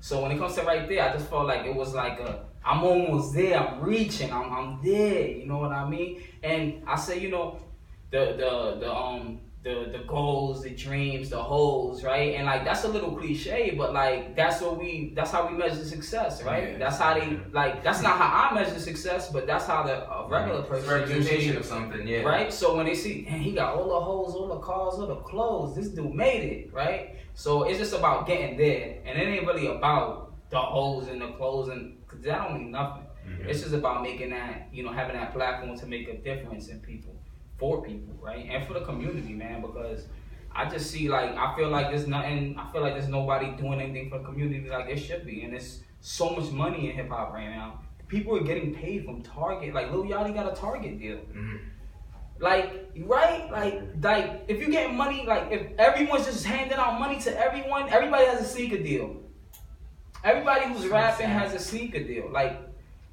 So when it comes to Right There, I just felt like it was like I'm almost there, I'm reaching, I'm there, you know what I mean? And I say, you know, the goals, the dreams, the holes, right? And like that's a little cliche, but like that's how we measure success, right? That's how that's not how I measure success, but that's how the regular person representation of something, right? So when they see, man, he got all the holes, all the cars, all the clothes, this dude made it, right? So it's just about getting there, and it ain't really about the holes and the clothes, and cause that don't mean nothing. It's just about making that, you know, having that platform to make a difference in people. For people, right? And for the community, man, because I just see I feel like there's nobody doing anything for the community like there should be. And there's so much money in hip hop right now. People are getting paid from Target. Like Lil Yachty got a Target deal. Like, right? Like if you get money, like if everyone's just handing out money to everyone, everybody has a sneaker deal. Everybody who's rapping has a sneaker deal. Like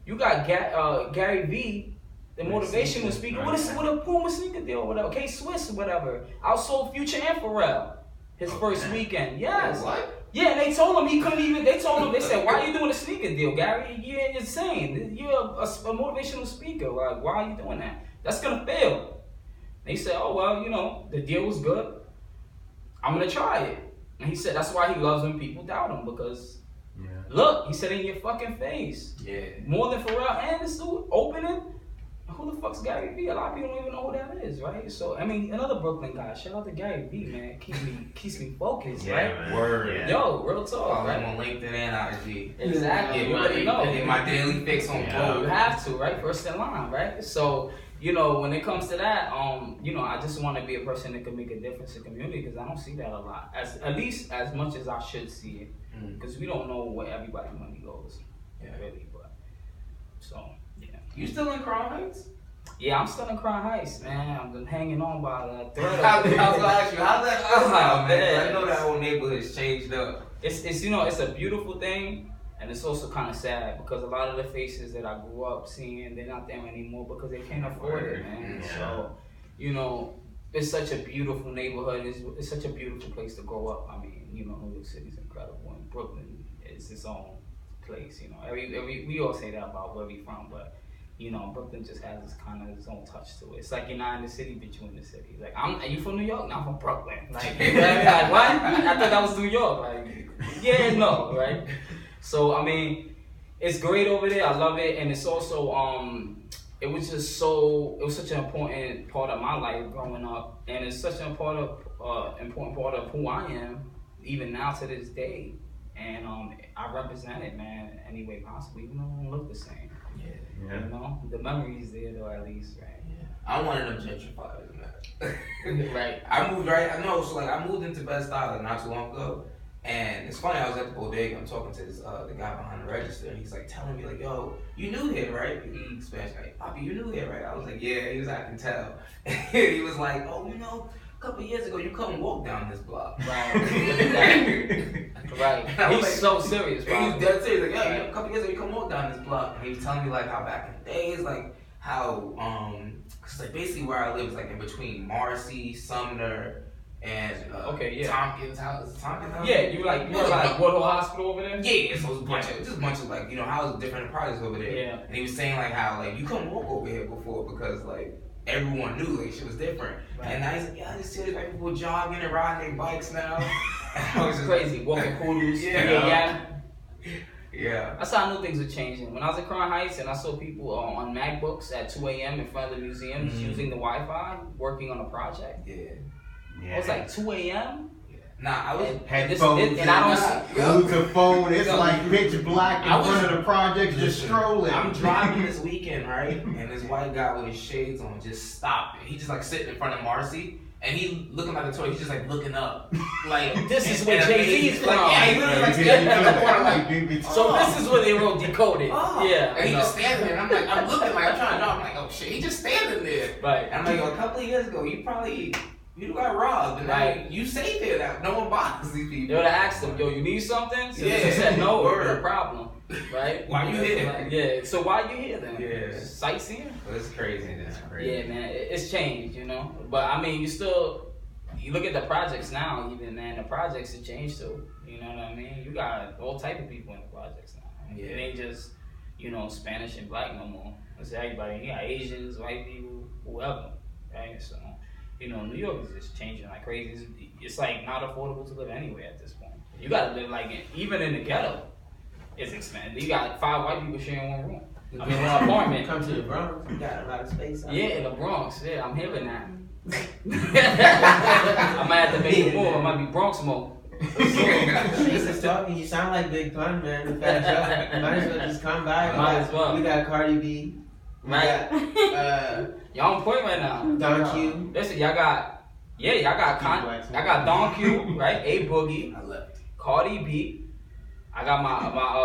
you got Gary V, the motivational speaker, with a Puma sneaker deal, whatever. K-Swiss, whatever. Outsold Future and Pharrell his first weekend. Yes. What? Yeah, and they told him he couldn't even. They said, "Why are you doing a sneaker deal, Gary? You're insane. You're a motivational speaker. Like, why are you doing that? That's gonna fail." They said, "Oh well, you know, the deal was good. I'm gonna try it." And he said that's why he loves when people doubt him, because look, he said in your fucking face. Yeah. More than Pharrell and this dude opening. Who the fuck's Gary V? A lot of people don't even know who that is, right? So I mean, another Brooklyn guy. Shout out to Gary V, man. Keeps me focused, right? Man. Word. Yeah. Yo, real talk, right? I'm on LinkedIn and IG. Exactly. Get my daily fix on You have to, right? First in line, right? So you know, when it comes to that, you know, I just want to be a person that can make a difference in the community, because I don't see that a lot, at least as much as I should see it, because we don't know where everybody's money goes, really. But so. You still in Crown Heights? Yeah, I'm still in Crown Heights, man. I'm been hanging on by the thread. I was gonna ask you, how's that? Man, I know that whole neighborhood's changed up. It's you know, it's a beautiful thing, and it's also kind of sad because a lot of the faces that I grew up seeing, they're not there anymore because they can't afford it, man. Yeah. So, you know, it's such a beautiful neighborhood. It's such a beautiful place to grow up. I mean, you know, New York City's incredible, and Brooklyn is its own place. You know, we all say that about where we from, but you know, Brooklyn just has this kind of its own touch to it. It's like you're not in the city, but you're in the city. Like, are you from New York? No, I'm from Brooklyn. Like, you know what I mean? Like, what? I thought that was New York. Like, yeah, no, right? So, I mean, it's great over there. I love it. And it's also, it was such an important part of my life growing up. And it's such an important part of who I am, even now to this day. And I represent it, man, any way possible, even though I don't look the same. Yeah. You know, the memories there though, at least, right? Yeah. I'm one of them gentrifiers, man. Right. I moved into Bed-Stuy not too long ago, And it's funny, I was at the bodega, I'm talking to this, the guy behind the register, and he's like telling me like, yo, you new here, right? He Spanish, like, Papi, you new here, right? I was like, yeah. He was like, I can tell. And he was like, oh, you know, a couple of years ago, you couldn't walk down this block. Right. Right. He's like, so serious, bro. He's dead serious. Like, yeah, a couple of years ago, you couldn't walk down this block. And he was telling me like how back in the days, like how, cause like basically where I live is like in between Marcy, Sumner, and Tompkins House. Yeah, you were like Woodhull Hospital over there? Yeah, so it was just a bunch of like, you know, houses, different projects over there. Yeah. And he was saying like how like you couldn't walk over here before because like everyone knew like shit was different. Right. And now he's like, yeah, I just see like people jogging and riding their bikes now. It was crazy, walking poodles. Yeah. That's how I knew things were changing. When I was at Crown Heights and I saw people on MacBooks at 2 a.m. in front of the museums using the Wi-Fi, working on a project. Yeah. It was like 2 a.m. Nah, I was headphones and I don't glued to phone. It's like pitch black in front of the project, just strolling. I'm driving this weekend, right? And this white guy with his shades on just stopped. He just like sitting in front of Marcy. And he looking like a toy, he's just like looking up. Like, this is where Jay-Z's from. Like, yeah, he literally like standing in the corner like, so this is where they wrote Decoded. Yeah. And he just standing there, and I'm like, I'm looking like, I'm trying to drive. I'm like, oh shit, he just standing there. Right. And I'm like, yo, a couple of years ago, you got robbed. And like, you stayed there now. No one bothers these people. They would have asked him, yo, you need something? So yeah. he said no, no problem. Right? Why you here? Like, yeah, so why you here then? Yeah. Sightseeing? It's crazy. It's crazy. Yeah, man, it's changed, you know? But I mean, you look at the projects now, even, man, the projects have changed too. You know what I mean? You got all type of people in the projects now. Yeah. It ain't just, you know, Spanish and black no more. It's everybody. You got Asians, white people, whoever, right? So, you know, New York is just changing like crazy. It's like not affordable to live anywhere at this point. You gotta live like, even in the ghetto, it's expensive. You got 5 white people sharing one room. I mean, one apartment. Come to the Bronx, you got a lot of space out Yeah, there. in the Bronx. Yeah, I'm hearing that. I might have to make a move. I might be Bronx mode. Jesus talking, you sound like Big Pun, man. The Fat Joe. Might as well just come by. Might as well. We got Cardi B. Right. Y'all on point right now. Don Q. Listen, y'all got Don Q, right? A Boogie. I left. Cardi B. I got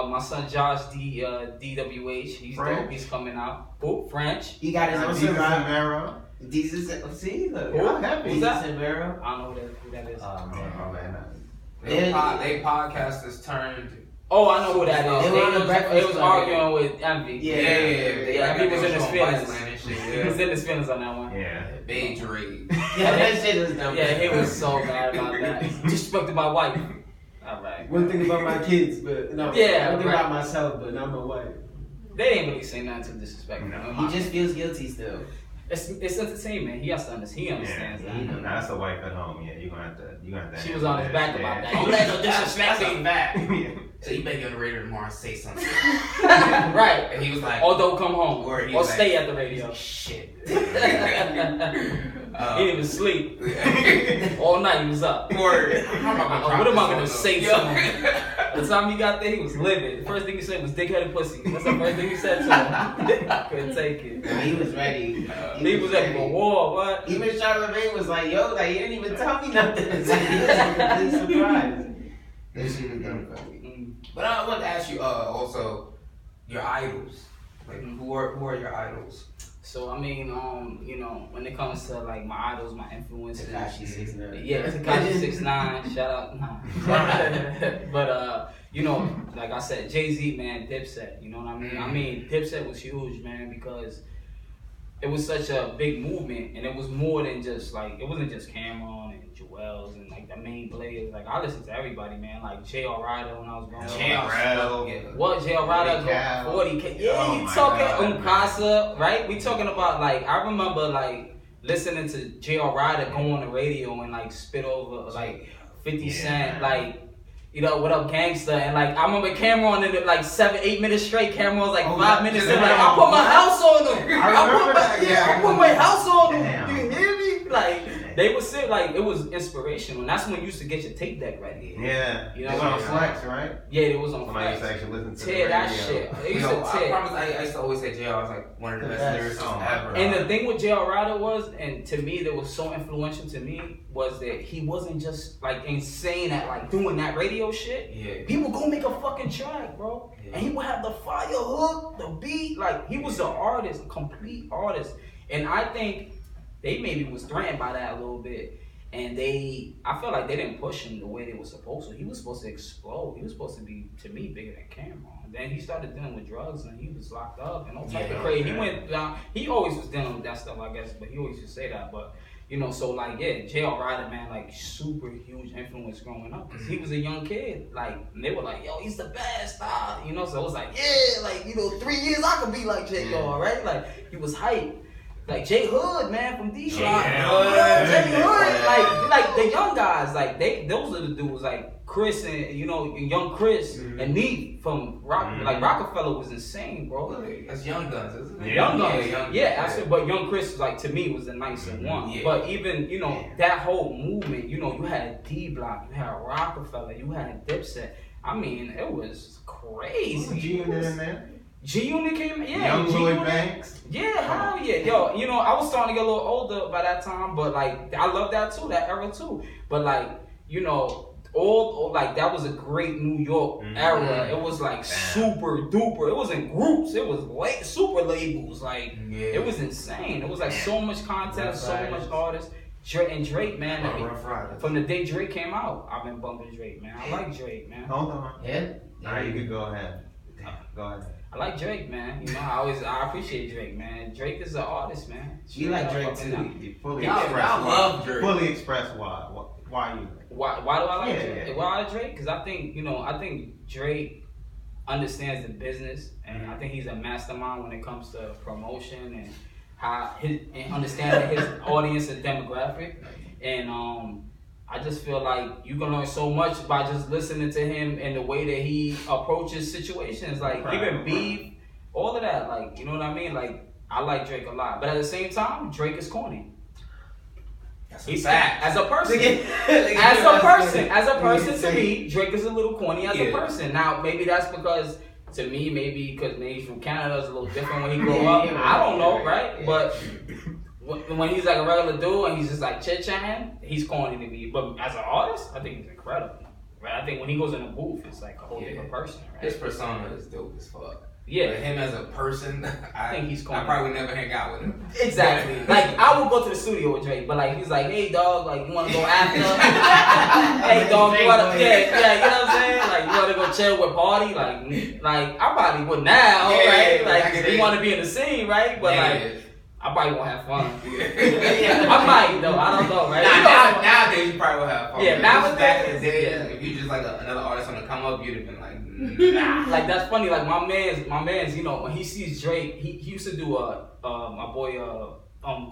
my son Josh DWH. He's dope. He's coming out. Who? French. He got his own survivor. Jesus, see, look. Who? I'm happy. Who's that? Jesus Vero. I don't know who that is. Oh man. They podcasters turned. Oh, I know who that is. They were on the Breakfast They was Club. arguing with Envy. Yeah. Envy was in his feelings. He Yeah. was in his feelings on that one. Yeah. Beige raid. Yeah, that shit was dumb. Yeah, he was so mad about that. Disrespected my wife. All right. One thing about my kids, but no. Yeah, one thing right. about myself, but not my wife. They didn't really say nothing to disrespect him. He just feels guilty still. It's entertainment. He has to understand. He understands that. Now that's a wife at home. Yeah, you gonna have to. She was on his back about that. Oh, You let no disrespect that's a me. fact. Yeah. So you better get on the radio tomorrow and say something. Right. And he was like, Or don't come home. Or Or, he's like- stay at the radio. shit. He didn't even sleep. All night he was up. Word. What am I gonna say to him? By the time he got there, he was livid. The first thing he said was dickheaded pussy. That's the first thing he said to him. I couldn't take it. And he was ready. He was ready for war, what? Even Charlamagne was like, yo, like, he didn't even tell me nothing. It's like, he was completely surprised. That shit was dumb funny. But I wanted to ask you also your idols. Like who are your idols? So I mean, you know, when it comes to like my idols, my influences, Tekashi 6ix9ine. yeah, Tekashi 6ix9ine, shout out, nah. But you know, like I said, Jay-Z, man, Dipset, you know what I mean? I mean, Dipset was huge, man, because it was such a big movement, and it was more than just like, it wasn't just Cameron and Joel's and like the main players. Like I listened to everybody, man. Like J.R. Ryder when I was growing up. Jarel. What J.R. Ryder? 40K. Yeah, Oh you my talking God, Uncasa, right? We talking about like, I remember like listening to J.R. Ryder go on the radio and like spit over like 50 Cent, like, you know, what up, gangster? And like, I remember Cameron in it like 7-8 minutes straight. Cameron was like 5 minutes in, like, I put my house on him. I remember that, yeah. I put my house on him. Damn. You hear me? Like, They would sit like it was inspirational. And that's when you used to get your tape deck ready. Yeah. You It know was what on I'm Flex, right? Yeah, it was on Somebody used Flex. to actually listen to Tear the that radio. shit. They You used know, to I tear. promise I used to always say JL was like one of the best lyricists ever. And the thing with Jarel Ryder was, and to me that was so influential to me, was that he wasn't just like insane at like doing that radio shit. Yeah. He would go make a fucking track, bro. Yeah. And he would have the fire hook, the beat, like he was an artist, a complete artist. And I think they maybe was threatened by that a little bit. And I feel like they didn't push him the way they were supposed to. He was supposed to explode. He was supposed to be, to me, bigger than Cameron. Then he started dealing with drugs and he was locked up and all type of crazy. He went down. He always was dealing with that stuff, I guess, but he always used to say that. But you know, so like, yeah, Jarel Ryder, man, like super huge influence growing up. Cause he was a young kid, like, and they were like, yo, he's the best, you know. So it was like, yeah, like, you know, 3 years I could be like Jarel, right? Like, he was hype. Like J Hood, man, from D-Shot. J Hood, like the young guys, like those are the dudes, like Chris and young Chris and Neat from like Rockefeller was insane, bro. That's Young Guns, isn't it? Young Guns, yeah, absolutely. But Young Chris, like to me, was the nicer one. Yeah. But even that whole movement, you had D Block, you had Rockefeller, you had Dipset. I mean, it was crazy. G-Unit in there. G-Unit came, yeah. Young Lloyd Banks. Yeah, hell yeah. Yo, I was starting to get a little older by that time, but like, I love that too, that era too. But like, all like, that was a great New York era. It was like super duper. It was in groups. It was like super labels. Like, it was insane. It was like so much content, so much artists. Drake, man. From the day Drake came out, I've been bumping Drake, man. I like Drake, man. Hold on. Yeah. Alright, you could go ahead. Go ahead. I like Drake, man. I appreciate Drake, man. Drake is an artist, man. You like Drake too. You fully I love Drake. Fully express why you. Why do I like Drake? Yeah. Why I like Drake? Because I think Drake understands the business, and I think he's a mastermind when it comes to promotion and and understanding his audience and demographic. And I just feel like you can learn so much by just listening to him and the way that he approaches situations, like even beef, all of that. Like, you know what I mean? Like, I like Drake a lot, but at the same time, Drake is corny. He's fact. As a person, to me, Drake is a little corny as a person. Now, maybe that's because, to me, maybe because he's from Canada, it's a little different when he grew up. I don't know, right? Yeah. But when he's like a regular dude and he's just like chit-chatting, he's corny to me. But as an artist, I think he's incredible. Right? I think when he goes in a booth, it's like a whole different person. Right? His persona is dope as fuck. Yeah. But him as a person, I think he's corny. I probably would never hang out with him. Exactly. Like, I would go to the studio with Drake, but like, he's like, hey dog, like, you want to go after? Hey dog, you want to, you know what I'm saying? Like, you want to go chill with party? Like I probably would now, right? Like, if you want to be in the scene, right? But like, I probably won't have fun. I might though. I don't know, right? Nowadays you probably will have fun. Yeah, nowadays. Back in the day, if you just like another artist on the come up, you'd have been like, nah. Like, that's funny. Like my man's, when he sees Drake, he used to do my boy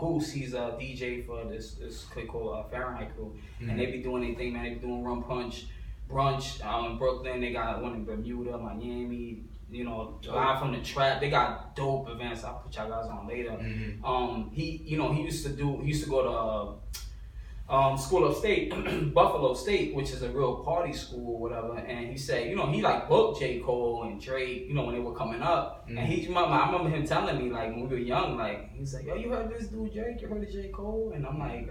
Goose. He's a DJ for this clique called Fahrenheit Crew, and they be doing anything, man. They be doing Rum Punch brunch in Brooklyn. They got one in Bermuda, Miami. Live from the trap. They got dope events. I'll put y'all guys on later. He used to go to School Upstate, Buffalo State, which is a real party school or whatever. And he said, he like booked J. Cole and Drake, when they were coming up. And I remember him telling me, like, when we were young, like, he's like, yo, you heard this dude Drake? You heard of J. Cole? And I'm like,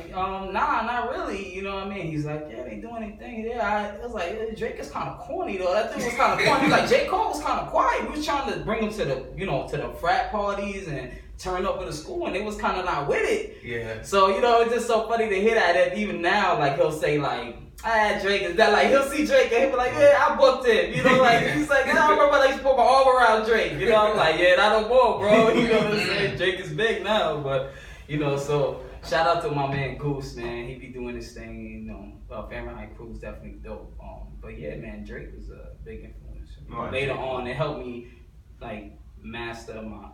nah, not really, you know what I mean? He's like, yeah, they doing anything. Yeah, I was like, Drake is kind of corny though. That thing was kind of corny. He's like, J. Cole was kind of quiet. We was trying to bring him to the frat parties and turn up at the school, and they was kind of not with it. Yeah. So it's just so funny to hear that even now, like, he'll say like, Drake is that, like, he'll see Drake and he'll be like, yeah, I booked him. Like, he's like, I remember like put my arm around Drake. I'm like, yeah, that don't more, bro. You know what I'm saying? Drake is big now, but so. Shout out to my man Goose, man. He be doing his thing, Fahrenheit Crew is definitely dope. But yeah, man, Drake was a big influence. Later on, it helped me like master my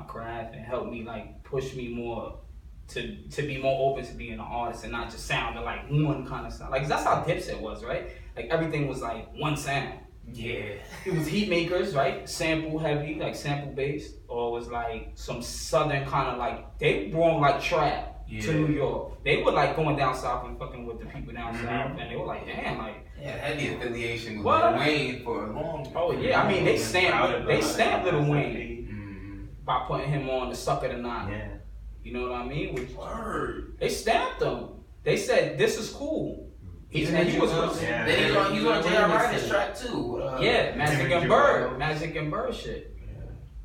craft and helped me like push me more to be more open to being an artist and not just sounding like one kind of sound. Like, that's how Dipset was, right? Like, everything was like one sound. Yeah. It was heat makers, right? Sample heavy, like sample based, or it was like some southern kind of like, they were like trap. to New York. They were like going down south and fucking with the people down south, and they were like, damn, like. Yeah, had the affiliation with What? Lil Wayne for a long time. Oh yeah, I mean they stamped Lil Wayne by putting him on the Sucker the Night. Yeah. You know what I mean? Word. They stamped him. They said this is cool. He was Then he's on J.R. Ryder's track too. Yeah, Magic and Bird shit.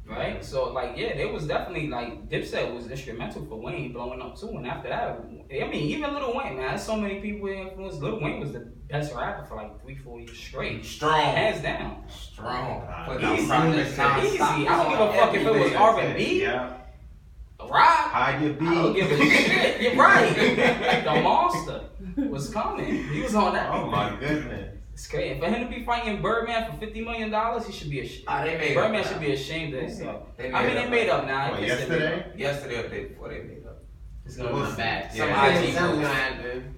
Right? So like yeah, there was definitely like Dipset was instrumental for Wayne blowing up too, and after that, I mean even Lil Wayne, man, there's so many people influenced. Lil Wayne was the best rapper for like 3-4 years straight. Strong. Hands down. Strong. Easy. I don't give a fuck if it was R&B. Yeah. Rock. Hide your I don't beat. give a shit. You're right. The monster was coming. He was on that. Oh my goodness. It's crazy. For him to be fighting Birdman for $50 million, he should be ashamed. They made Birdman up should be ashamed of himself. They made up now. What, yesterday? Yesterday or the day before they made up. It's gonna come back. Yeah. Something's gonna happen.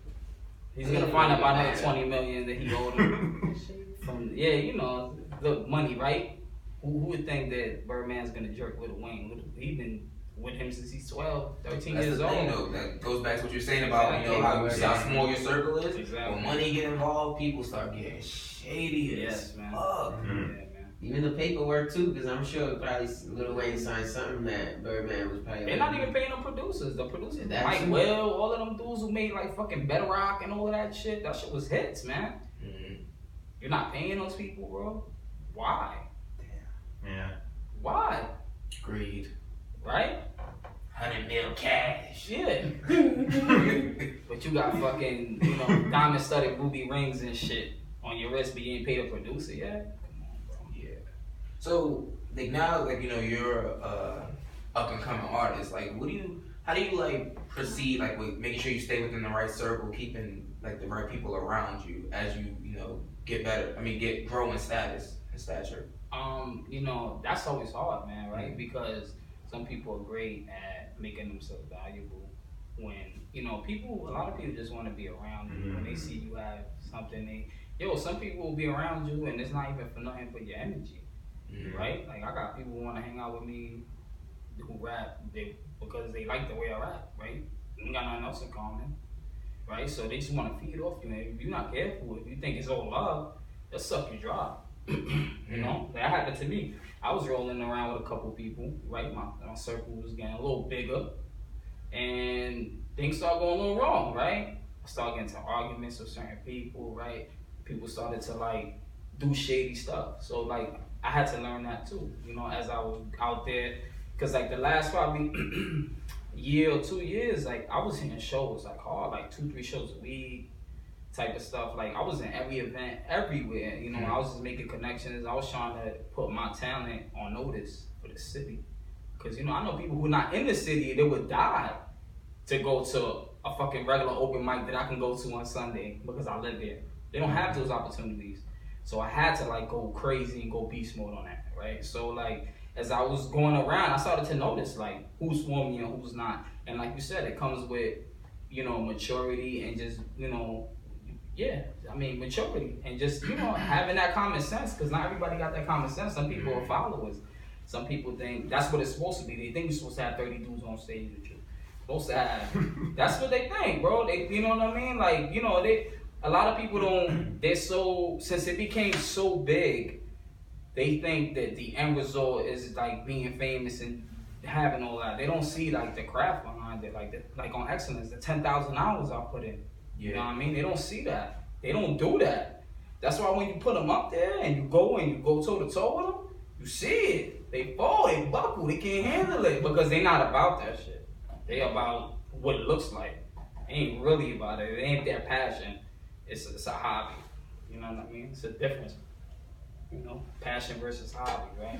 He's gonna find out about another $20 million that he owed him. From you know, the money, right? Who would think that Birdman's gonna jerk Lil Wayne? He's been with him since he's 12, 13 That's years the old. thing, though. That goes back to what you're saying about how small your circle is. Exactly. When money get involved, people start getting shady. Yes, man. Fuck. Yeah, man. Even the paperwork too, because I'm sure probably Lil Wayne signed something that Birdman was probably. They're not even paying them producers. The producers, That's Mike true. Will, all of them dudes who made like fucking Bedrock and all of that shit. That shit was hits, man. Mm-hmm. You're not paying those people, bro. Why? Yeah. Why? Greed. Right? 100 mil cash. Yeah. But you got fucking, you know, diamond studded ruby rings and shit on your wrist, but you ain't paid a producer yet. Come on, bro. Yeah. So like now, like you know, you're a up and coming artist. Like, how do you like proceed, like with making sure you stay within the right circle, keeping like the right people around you as you know get better? I mean, grow in status and stature. You know, that's always hard, man, right? Because some people are great at making themselves valuable when, you know, a lot of people just want to be around you. When they see you have something, some people will be around you and it's not even for nothing but your energy, right? Like, I got people who want to hang out with me who rap because they like the way I rap, right? We got nothing else in common, right? So they just want to feed off you. And if you're not careful, if you think it's all love, they'll suck you dry. You know, that happened to me. I was rolling around with a couple people, right? My circle was getting a little bigger, and things started going a little wrong, right? I started getting into arguments with certain people, right? People started to like do shady stuff. So like I had to learn that too, you know, as I was out there, because like the last probably year or 2 years, like I was hitting shows like hard, like 2-3 shows a week. Type of stuff. Like I was in every event, everywhere. You know, I was just making connections. I was trying to put my talent on notice for the city. Cause you know, I know people who are not in the city, they would die to go to a fucking regular open mic that I can go to on Sunday because I live there. They don't have those opportunities. So I had to like go crazy and go beast mode on that, right? So like as I was going around, I started to notice like who's for me and who's not. And like you said, it comes with, you know, maturity and just, you know, maturity and just, you know, having that common sense, because not everybody got that common sense. Some people are followers. Some people think that's what it's supposed to be. They think you're supposed to have 30 dudes on stage with you. Supposed to have. That's what they think, bro. They, you know what I mean? Like, you know, a lot of people since it became so big, they think that the end result is like being famous and having all that. They don't see like the craft behind it, like on Excellence, the 10,000 hours I put in. You know what I mean? They don't see that. They don't do that. That's why when you put them up there and you go toe to toe with them, you see it. They fall, they buckle, they can't handle it because they not about that shit. They about what it looks like. They ain't really about it. It ain't their passion. It's a hobby. You know what I mean? It's a difference. You know, passion versus hobby, right?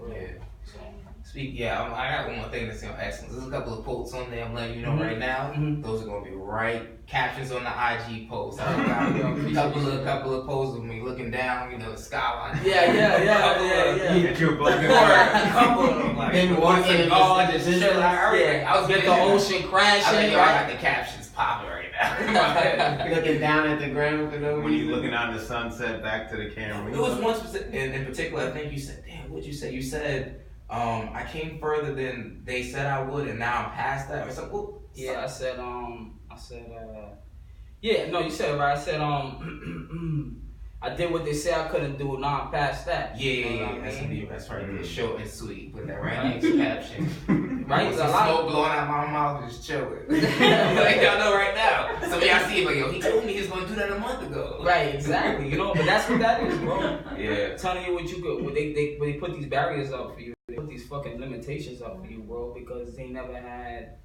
Yeah. So. I got one more thing to say on Excellence. There's a couple of quotes on there I'm letting you know right now. Those are gonna be right captions on the IG post. I got a couple of posts of me looking down, you know, the skyline. Yeah. Get you a black and white. A couple of them, like Then one walking in God, just chill out. I was getting the ocean crashing. I got the captions popping right now. Looking down at the ground for no When you reason. looking out the sunset back to the camera. It was one specific, in particular. I think you said, "Damn, what'd you say?" You said, I came further than they said I would, and now I'm past that. Or something. Well, yeah, I said, yeah, no, you said it right. I said, I did what they said I couldn't do. Now I'm past that. Yeah, that's right. It's short and sweet with that right next caption. Right? With some smoke blowing out my mouth, just chilling. Like y'all know right now. Some of y'all see it, like, yo, he told me he was going to do that a month ago. Right, exactly. You know, but that's what that is, bro. Yeah. Telling you what you could. They put these barriers up for you. They put these fucking limitations up for you, bro, because they never had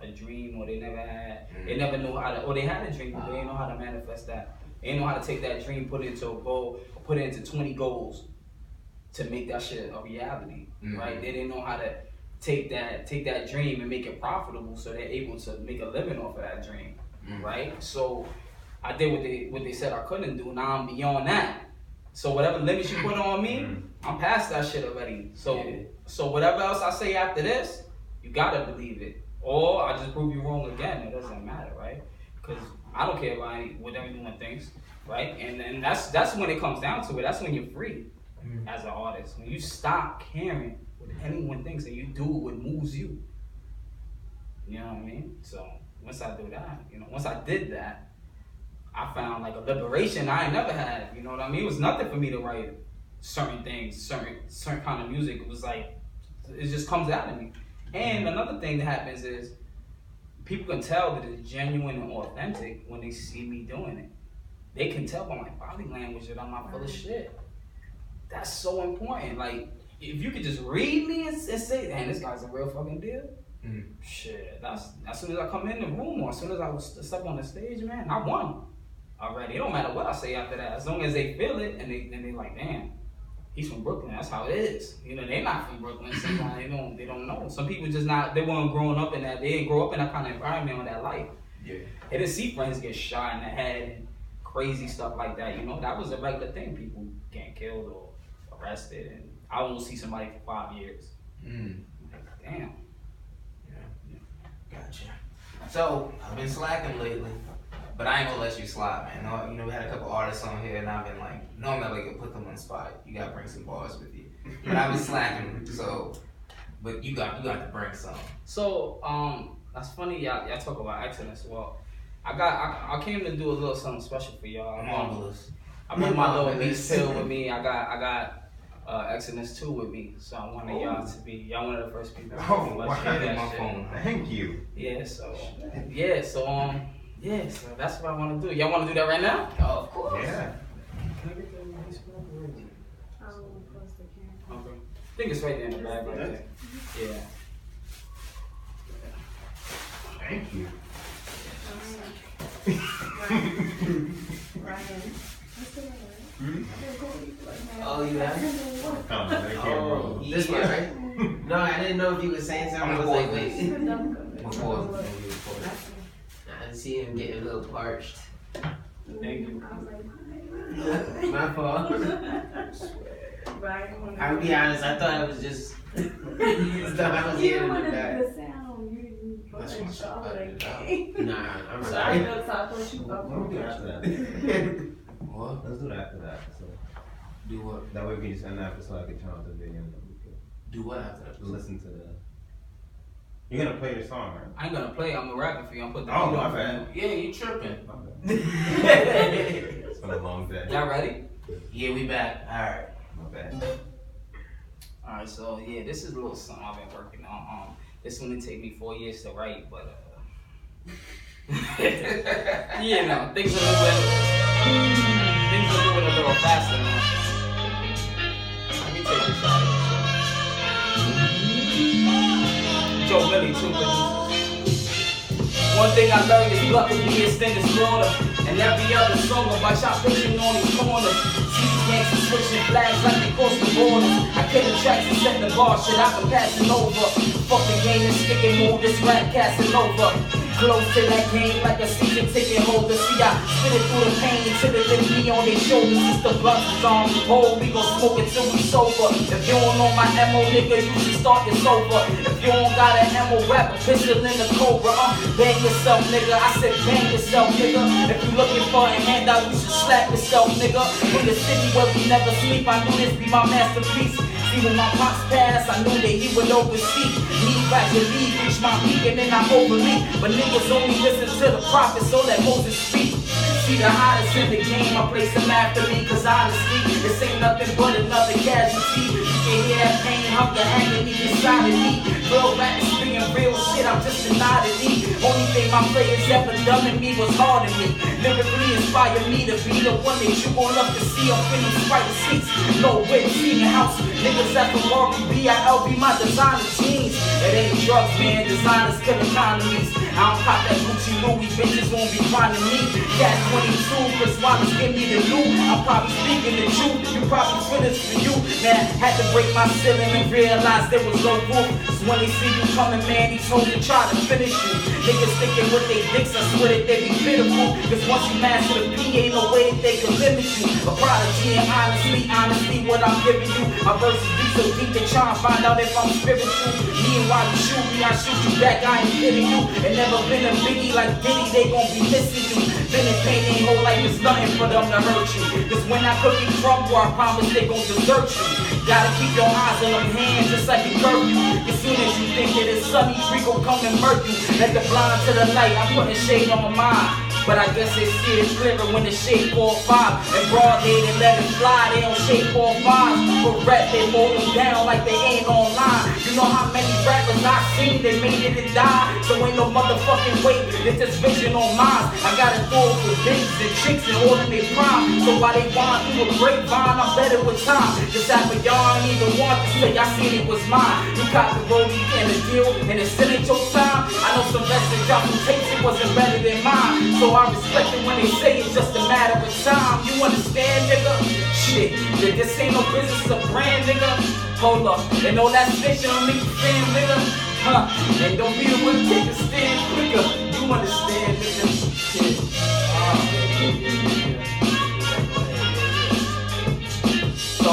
a dream, or they never knew how to, or they had a dream, but they didn't know how to manifest that. They didn't know how to take that dream, put it into a goal, or put it into 20 goals to make that shit a reality, right? They didn't know how to take that dream and make it profitable, so they're able to make a living off of that dream, right? So I did what they said I couldn't do. Now I'm beyond that. So whatever limits you put on me, I'm past that shit already. So whatever else I say after this, you gotta believe it. Or I just prove you wrong again. It doesn't matter, right? Because I don't care about what everyone thinks, right? And that's when it comes down to it. That's when you're free as an artist. When you stop caring what anyone thinks and you do what moves you. You know what I mean? So once I do that, once I did that, I found like a liberation I ain't never had. You know what I mean? It was nothing for me to write certain things, certain kind of music. It was like, it just comes out of me. And another thing that happens is people can tell that it's genuine and authentic when they see me doing it. They can tell by my body language that I'm not full of shit. That's so important. Like, if you could just read me and say, "Man, this guy's a real fucking deal." Shit, that's as soon as I come in the room or as soon as I step on the stage, man, I won already. It don't matter what I say after that, as long as they feel it and they like, damn, he's from Brooklyn. That's how it is. They're not from Brooklyn. Sometimes they don't know. Some people just not. They weren't growing up in that. They didn't grow up in that kind of environment or that life. Yeah. They didn't see friends get shot in the head and crazy stuff like that. That was a regular thing. People getting killed or arrested, and I won't see somebody for 5 years. Like, damn. Yeah. Gotcha. So I've been slacking lately. But I ain't gonna let you slide, man. We had a couple artists on here, and I've been like, normally I can put them on the spot. You gotta bring some bars with you. But I've been slacking, so. But you got to bring some. So that's funny. Y'all talk about excellence. Well, I came to do a little something special for y'all. Marvelous. I brought my little niece pill with me. I got Exodus 2 with me, so I wanted y'all to be one of the first people. Oh, wow. My phone. Thank you. Yeah. So that's what I want to do. Y'all want to do that right now? Oh, of course. Yeah. Can I get that nice pill? Where is it? Okay. I think it's right there in the bag right there. Yeah. Thank you. Oh, you have? Oh, This one, right? No, I didn't know if you were saying something. I was like, wait. I see him getting a little parched. Thank you. My fault. I'll be honest, I thought it was just stuff I was hearing in the back. Nah, I'm sorry. We'll do after that. What? Let's do that after that. So Do what? that way we can just end after, so I can turn on the video and we can Do what after that? listen to the. You're gonna play your song, right? I ain't gonna play. I'm gonna rap it for you. I'm putting the Oh, beat my on for bad. Yeah, you tripping. My bad. It's been a long day. Y'all ready? Yeah, we back. All right. My bad. Alright, so yeah, this is a little something I've been working on. This one did take me 4 years to write, but things are moving a little faster now. Let me take this out. Joe Billy, 2 producers. One thing I learned is luck with me extended slaughter, and every other song about y'all pushing on these corners. Gangsters switching flags like they cross the border. I kill the tracks and set the bar, shit I've been passing over. Fuck the game and stick and move, this rap casting over. Close to that game like a season ticket holder. See I spit it through the pain till it lift me on their shoulders. It's the blunt is on hold, we gon' smoke it till we sober. If you don't know my MO, nigga, you should start this over. If you don't got an MO, rap a pistol in the Cobra. Bang yourself, nigga, I said bang yourself, nigga. If you looking for a handout, you should slap yourself, nigga. From the city where we never sleep, I knew this be my masterpiece. See, See, when my pops passed, I knew that he would oversee me gradually reach my peak and then I overleap. But niggas only listen to the prophets, so let Moses speak. See, the hottest in the game, I place him after me, cause honestly, this ain't nothing but another casualty. You can hear that pain, hunger, agony inside of me. Real rap is being real shit, I'm just an oddity. Only thing my players ever done to me was hard to me. Lyrically inspire me to be the one that you gon' love to see up in them spider seats. No way, see in house, niggas at the Rory B.I.L.B. my designer jeans. It ain't drugs, man, designers kill economies. I don't pop that Gucci Louis, bitches won't be finding me. Gas 22, Chris Wallace give me the loot. I'm probably speaking the truth, you probably feel this for you. Man, had to break my ceiling and realize there was no roof. So when they see you coming, man, these hoes to try to finish you. Niggas thinking with they dicks, I swear that they be pitiful. Cause once you master the P, ain't no way that they can limit you. A prodigy and honestly, what I'm giving you. My verses be so deep, they try and find out if I'm spiritual. Meanwhile, you shoot me, I shoot you back, I ain't kidding you. And never been a biggie like Diddy, they gon' be missing you. Been in pain, ain't whole life is nothing for them to hurt you. Cause when I cook you crumble, I promise they gon' desert you. Gotta keep your eyes on them hands just like a curfew. As soon as you think that it's sunny, Rico come and murk you. Let the blind to the light, I'm putting shade on my mind. But I guess they see it clearer when it's shade 4-5. And broad day they let it fly, they don't shade 4-5. But rap they hold them down like they ain't online. You know how many rappers I seen, they made it and died. So ain't no motherfucking way that this vision on mine. I gotta go for bitches and chicks in order they prime. So while they want through a grapevine, I'm better with time. Just after y'all ain't even want to say I seen it was mine. You got the road, you can't deal, and it still ain't your time. I know some best that drop some tapes, it wasn't better than mine. So I respect it when they say it's just a matter of time. You understand, nigga? Shit, that this ain't no business, it's a brand, nigga. Hold up, and all that snitching on me, fan, nigga. Huh? And don't be the one to take a stand quicker. You understand, nigga? Shit. So,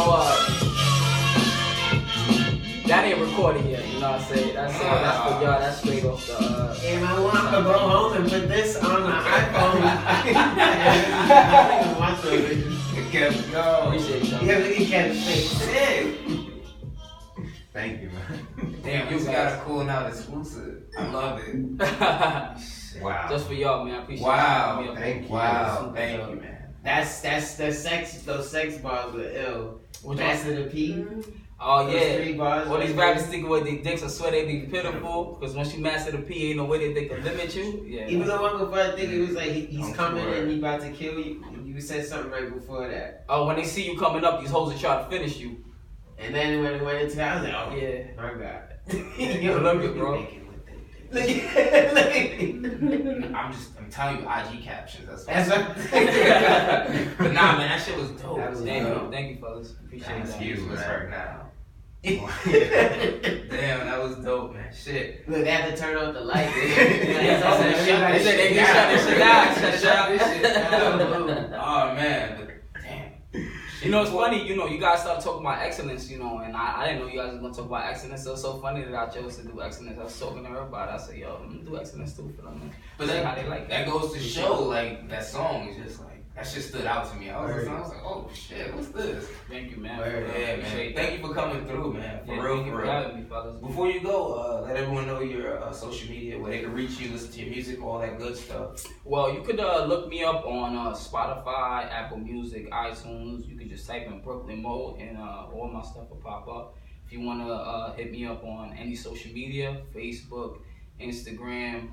that ain't recorded yet, you know what I'm saying? That's for y'all, that's straight off the, And I want to go home and put this on the iPhone. I don't even want to. It kept going. Appreciate y'all. Yeah, look at Kevin shit. Thank you, man. Damn, you got a Coolin Out exclusive. I love it. Wow. Just for y'all, man. I appreciate Wow. y'all. Thank you. Wow, thank you, man. That's the sex. Those sex bars were ill. Master the P. Oh Those yeah. 3 bars. All these rappers sticking with their dicks, I swear they be pitiful. Cause once you master the P, ain't no way that they can limit you. Yeah. Even the one before, I think it was like he's I'm coming sure. and he about to kill you. You said something right before that. Oh, when they see you coming up, these hoes will try to finish you. And then when it went into that, I was like, oh Yeah. my God. You love it, bro. Look at I'm telling you, IG captions. That's what. But nah, man, that shit was dope. That was Thank you, fellas. Appreciate Thank that. you, man. right now. Damn, that was dope, man. Shit. Look, they had to turn off the light. They said they can shut this shit down. Shut this shit down. Oh man, but damn. You know, it's funny, you know, you guys start talking about excellence, you know, and I didn't know you guys were gonna talk about excellence. So it's so funny that I chose to do excellence. I was talking to her about it. I said, yo, I'm gonna do excellence too for them. But See that, how they like that goes to show, like, that song is just like, that shit stood out to me. I was like, oh shit, what's this? Thank you, man. Yeah, man. Thank you for coming through, man. For real, thank you for for real. having me, fellas. Before you go, let everyone know your social media, where they can reach you, listen to your music, all that good stuff. Well, you could look me up on Spotify, Apple Music, iTunes. You could just type in Brooklyn Mode and all my stuff will pop up. If you want to hit me up on any social media, Facebook, Instagram,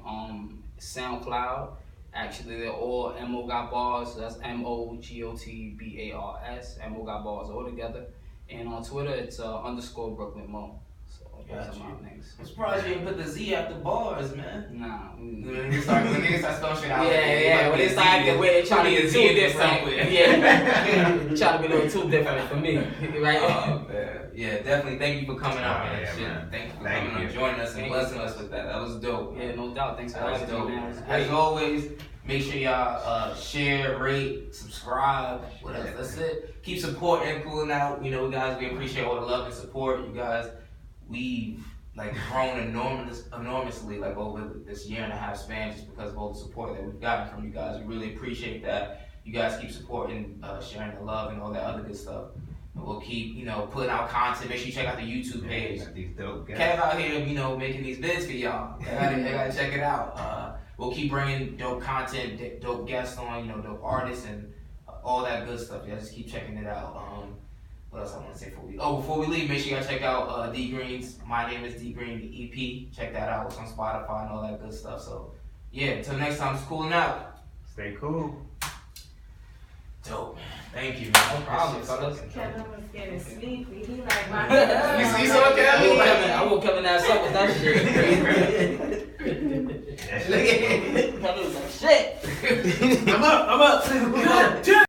SoundCloud. Actually, they're all Mo Got Bars. So that's MOGOTBARS. Mo Got Bars all together. And on Twitter, it's _ Brooklyn Mo. So those are my names. I'm surprised you didn't put the Z after bars, man. Nah. When niggas start spelling shit out. Yeah. When they start acting weird, they try to be too different. Yeah. Trying to be a little too different for me. Right? Oh, man. Yeah, definitely. Thank you for coming out, man. Yeah, Shit. man. Thank you for Thank coming you. and joining us and Thank blessing you. us with that. That was dope. Yeah, no doubt. Thanks for That was having dope. me, man. It was As great. always, make sure y'all share, rate, subscribe. What else? That's it. Keep supporting, Coolin Out. You know, guys, we appreciate all the love and support. You guys, we've like grown enormously like over this 1.5 span just because of all the support that we've gotten from you guys. We really appreciate that. You guys keep supporting, sharing the love and all that other good stuff. We'll keep, you know, putting out content. Make sure you check out the YouTube page. Got these dope guys. Kev out here, you know, making these vids for y'all. You gotta check it out. We'll keep bringing dope content, dope guests on, you know, dope artists and all that good stuff. Y'all just keep checking it out. What else I want to say before we leave, make sure y'all check out D Green's My Name is D Green, the EP. Check that out. It's on Spotify and all that good stuff. So, yeah, until next time, it's Coolin Out. Stay cool. Dope, man. Thank you, man. No problem, fellas. Kevin was getting sleepy. He like my. You saw Kevin? I woke Kevin ass up with that shit. Kevin was like, shit. I'm up.